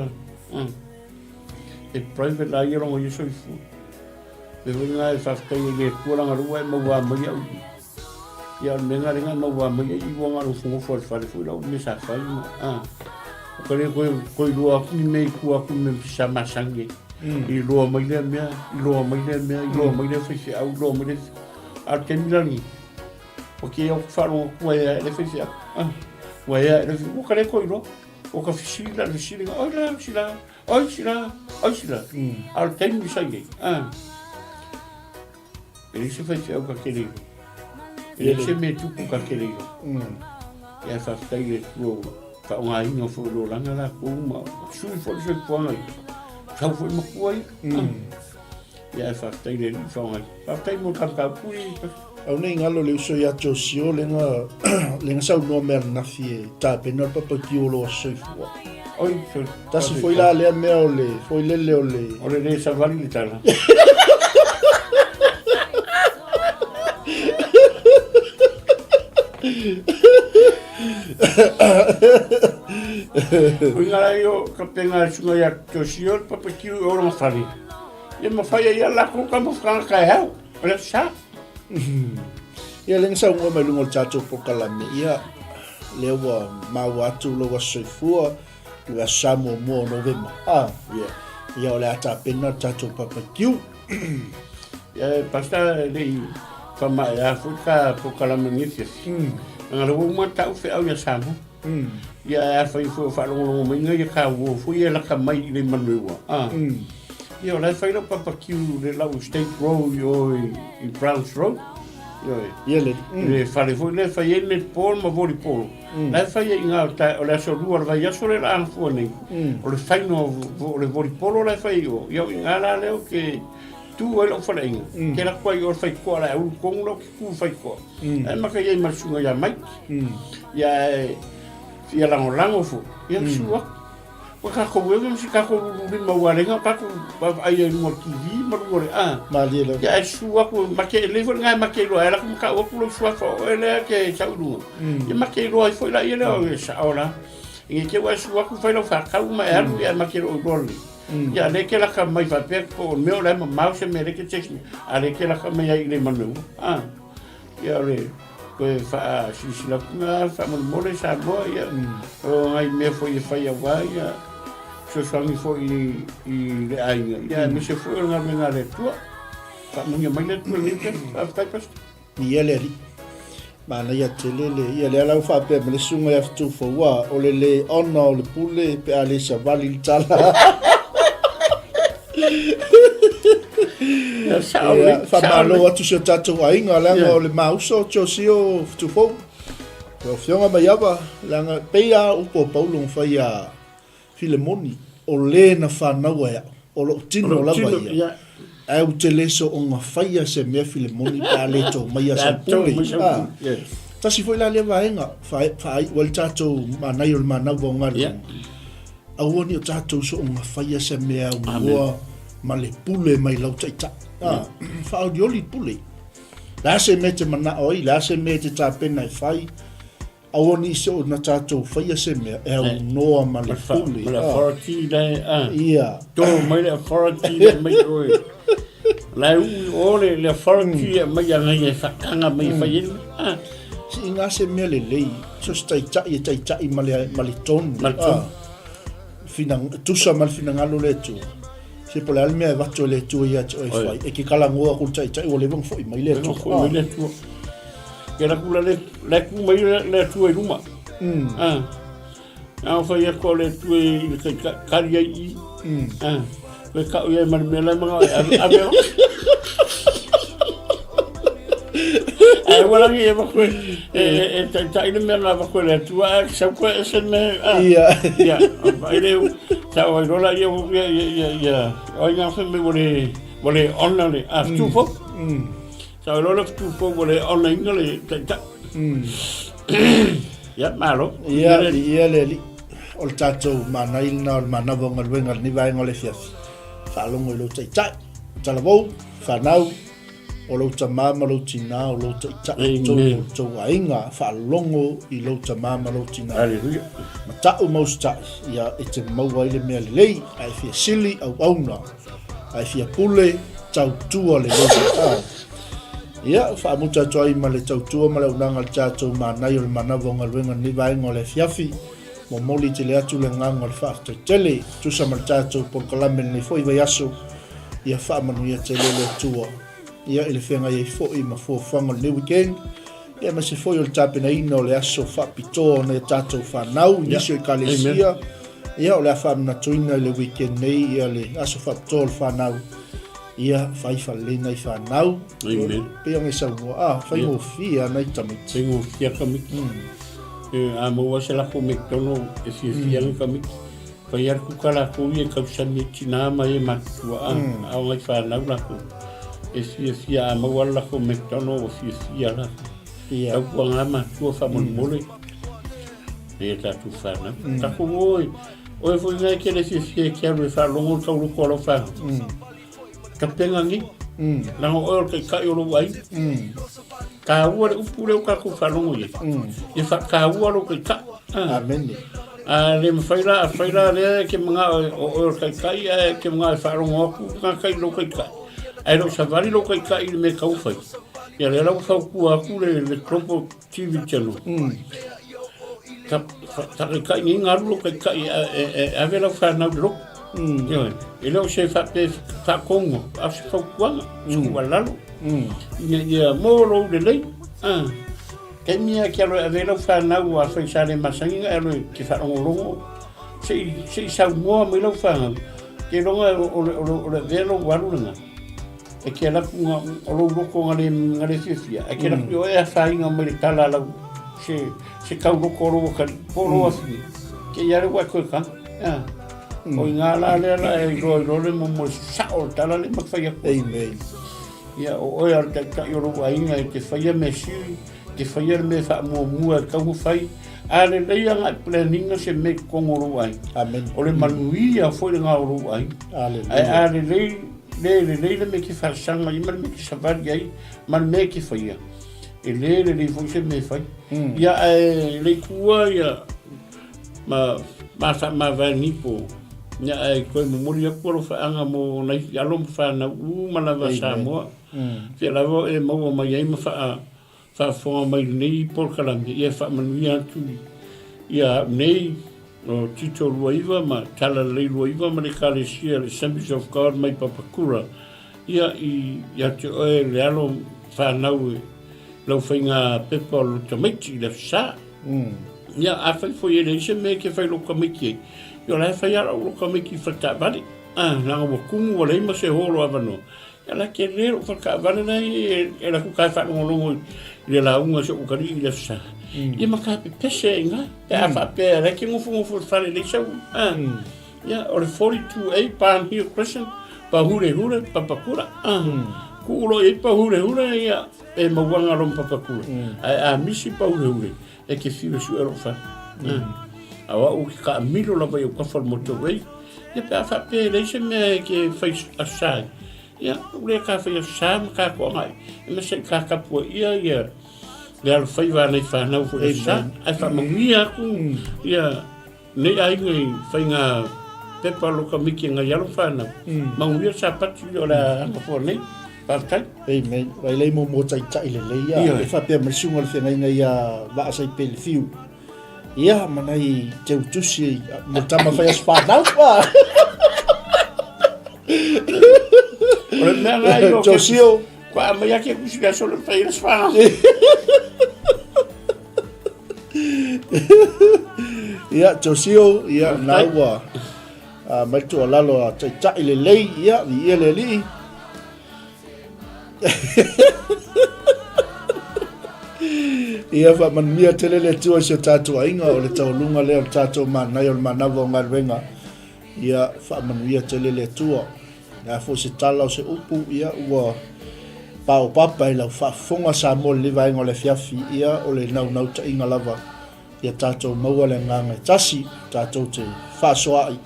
e private la ia alonga ia soifu e venga e whafkai e le kuaranga rua e maua mai au ia menga ringa maua mai i wanga rufungo whare fui lau me sa whai o kare koe rua aku ni mei ku aku me pisa masange i roa mai lea mea i roa mai lea whaisi au roa mai lea a te milani o ke au wharonga kua ea e le whaisi au ua ea e le whaisi o kare koe roa o ka fisila le sila oi sila al tem sai ele se faz o ka kele ele se metu ka kele ya fa tai o fa un ai no fo lo langa la ko ma su fo se point sa fo mo koi ya fa tai le fa un fa tai mo ka pui au nei ngalo le uso ya tosio le nga sa no mer na fie ta penal papa ki o lo soifua oi ta se foi la le me ole foi le le sa vali tala oi ngala yo ka penga sunga ya tosio papa ki o lo fali e ma fa ya la ko ka mo franca ya ole sa ia le sa ngoma mai lungo chacho po kalame ia le wa mau atu lo wa soifua le samo mo novema ia ole ata pena chacho papa kiu ia pasta le fama ya fuka po kalame nisi nga lo mo ta u fe au ya samo ia fa fa lo mo ngai ka wo fu ia la ka mai le manuwa ia ole fa lo papa kiu le la state road yo in Browns Road ia le fale foi le fai ele pol ma voli polo la fai inga ta o la so ruar vai aso le an fo nei o le fai no o le voli polo la fai o ia inga la leo ke tu ai lo whanainga. Ke la koe o whai koa la uru kongu lo ki ku whai koa. E maka iei masunga ia mai. Ia lango fu. Ia suak. Wa kako wewe msi kako ruri mawarenga kako ai ai lunga TV marungore Malilo. Ya suak make level ngai make lo ala kuma ka okulo suak o ele ke sauru. Ia make lo ai foi la ia le sa ola. Inge ke wa suak foi lo fa ka uma alu ia make lo roli. Ya le ke la ka mai fa pe ko meu la ma se me le ke check. Ale ke la ka mai ai le manu. Ya le ko fa si la kuma fa mo le sa bo ya. O ai me foi fa ya wa ya. So sangi fo I le ainga. Ya me se foi nga me ngale tua. Ka munga mai le tua ni ke fa pas. Ia le ri. Mana ia tele le ia le ala fa pe me sunga ya tu fo wa o le ona o le pule pe ale sa vali tala. Fa malo atu se tatu ainga langa o le mauso chosio tu fo. Ko fionga mai ava langa peia upo Paulo fa ia Filemoni o le na whanau ea, o lo tino lava ia. Au te leso o ngā whaia se mea Filemoni pa le tō mai a sa pule. Tasi foi la le vaenga, whai wal tātou manai o le manau o ngari. Au oni o tātou so o ngā whaia se mea ua ma le pule mai lau taita. Whao dioli pule. La se me te mana oi, la se me te tāpena e whai. Awoni so na tātou whaia se mea e au noa ma le pule. Ma le authority dai. Ia. Tō mai le authority dai mai oi. La ui le authority mai a ngai e whakanga mai whaien. Si ngā se mea le lei, so tai tai ma le tonu. Ma le tonu. Tusa ma le finangalo le tu. Se pole al mea e watu le tu ia te oi whai. E ki kala ngoa kul tai o le wang fwoi mai le tu. Mai le tu. Ke la kula le ku mai le tu e ruma. Au fai ko le tu e le karia I. Le ka ia ma me la ma ave. Wala ngi e ko tai le me la ko le tu a sa ko se me. Ia. Ya, ai le ta o rola ia. Ai nga fe me vole ona le tu fo. Sa lo tu fo vole ona ingale ta. Ya malo. Ia le o tatou manai na manava ngalwenga ni vai ngole fiaf. Fa longo lo tai tai. Talavou, fa nau o lo tamama lo tina o lo tai to ainga fa longo I lo tamama lo tina. Hallelujah. Matau mausta ia e te maua ile mea lei ai fia sili au auna. Ai fia pule tau tua le lo. Ia fa muta toi ma le tau tua ma le unanga le tatou manai o le manava ngalwenga ni vai ngole fiafi. Mo moli te le atu le nganga le wha tele tusa ma le tatou por kalame ni foi vai aso. Ia wha manu ia te le tua. Ia ele whenga iei foi ma fuafanga le weekend. Ia ma se foi o le tapena ina o le aso wha pitoa ne tatou whanau nisio I kalesia. Ia o le a wha mana tuina le weekend nei ia le aso wha pitoa le whanau. Ia whai whalena I whanau. Amen. Pea ngai saunua. Whai mo fia nei tamiti. Whai mo fia kamiki. A maua se la ko McDonald e fia kamiki. Whai ar kukala ko I e kausani tina mai e matua. Au ngai whanau la ko. E fia a maua la ko McDonald o fia la. Au kua ngā matua whamon E tatu whanau. Tako oi. Oe fwoi ngai ke le fia kia rui whalongo kauru kora whanau. Ka penga ngi. Lango oe ke kai oro wai. Ka ua le upu leo ka ku whanongo ye. E ka ua lo ke ka. Amen. Le mawhaira lea ke mga oe kai ke mga whanongo aku ka kai lo kai kai. Ai lo sa vari lo kai kai le me kauwhai. Ia le lau whau kua aku le kropo TV channel. Ta kai ni ngaru lo kai kai ave lau whanau lo. E leo se whakongo, a se whaukuanga, sukua lalo. Ia mōro le lei. Kei mia kia roe ave lau whanau a whaisare masanginga e roe ke whanongorongo. Se sau moa mai lau whanau. Ke ronga o le velo warunanga. E kia laku o lo loko ngare fiafia. E kia laku o ea whainga mai le tala lau. Se kau loko o roa kan, po roa fi. Ke iare wai koe ka. O ngā la e roi mo sao tala le mawhaia ko. Amen. Ia o oi ar ta i oro ainga e te whaia me siri, te whaia me wha mua kahu whai, a le leia ngā planinga se me kongoro ai. Amen. O le manuia foi le ngā oro ai. A le leila me ki whasanga, i man me ki savari ai, man me ki whaia. E le foi se me whai. Ia e le kua ia ma vanipo. Ia e koe mo mori aku alo whaanga mo nei alo mo whaana Manava Samoa. Te lawa e maua mai ai ma whafonga mai nei Porkalami. Ia whaamanuia atu. Ia nei o Tito Ruaiva ma Tala Lei Ruaiva ma le Kalesia le Assemblies of God mai Papakura. Ia te oe le alo whanau e lau whainga pepa o lo tamaiti le sa. Ia a whai foi e reise me ke whai lo kamiki e. Yo la fa ya lo ka me ki fata vale na mo kumu wala ima se holo avano ya la ke le fa ka vale na e la ku ka fa no lo le la unga so ka ri le sa e ma ka pe pese nga e a fa pe re ki mo fu fa le sa ya o le 42 pan here question pa hure papakura ku lo e pa hure ya e mo wanga ro papakura a misi pa hure e ke fi su ero fa awa o ka milo la vai o ka for motorway e pa fa pe leise me ke faz asai ya o le ka faz asai ka ko mai e me se ka pu ia le al fai va nei fa na fu esa ai fa mangia ku ya nei ai ngai fai nga te pa lo ka miki nga ya lo fa na mangia sa patu yo la ka fo nei pa tai Amen. Vai le mo 𝚘𝚙𝚢𝚑𝚡 le e fa pe me sunga le ngai ia va sai pe le fiu. Ia manai 𝚗𝚑𝚙𝚢𝚑𝚝 mo tama fai spa now pa. Ora me ngai o Josio kwa me ya ke ku sia solo fai spa. Ia Josio ia naua mai tu lalo 𝚘𝚙𝚢𝚑𝚝 le ia ia le li. Ia fa man mia tele le tua se tatu ainga o le taulunga le o tatu Manai o Manava o Galuega. Ia fa man mia tele le tua. Ia fo se tala o se upu ia ua pao papa i lau whaafonga sa mo le vai o le fiafi ia o le nau ta inga lava. Ia tatu maua le nganga tasi tatu te whaasoai.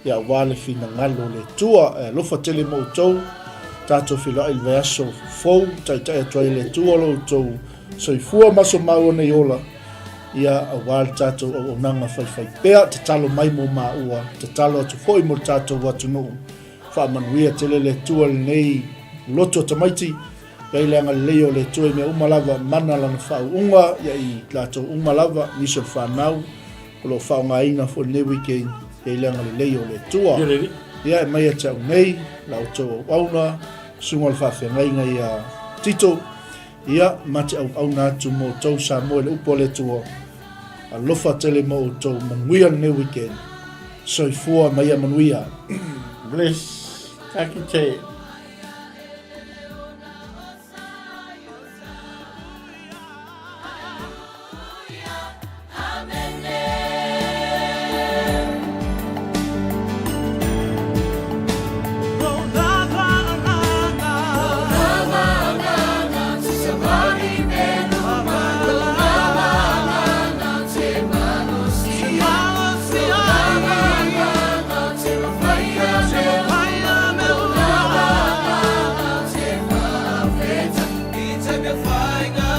Ia wale fina ngalo le tua lofa tele mo tau. Tatu fila il veaso fou tai atua le tua lo tau. So fua maso mau nei ola ia a wal tato o nanga fai pea te talo mai mo maua te talo atu foi mo tato watu no fa manuia tele le tua nei loto tamaiti ia leanga leo le tua me umalava mana lana fa unga ia i lato umalava niso fa nau lo fa nga ina fo le weekend ia leanga leo le tua ia mai ata nei lauto auna sunga fa fe ngai ia Tito ia mate au na tu mo tau sa mo le upo le tua a lofa tele mo tau manuia ne weekend so i fua mai a manuia Bless kakite It's a flying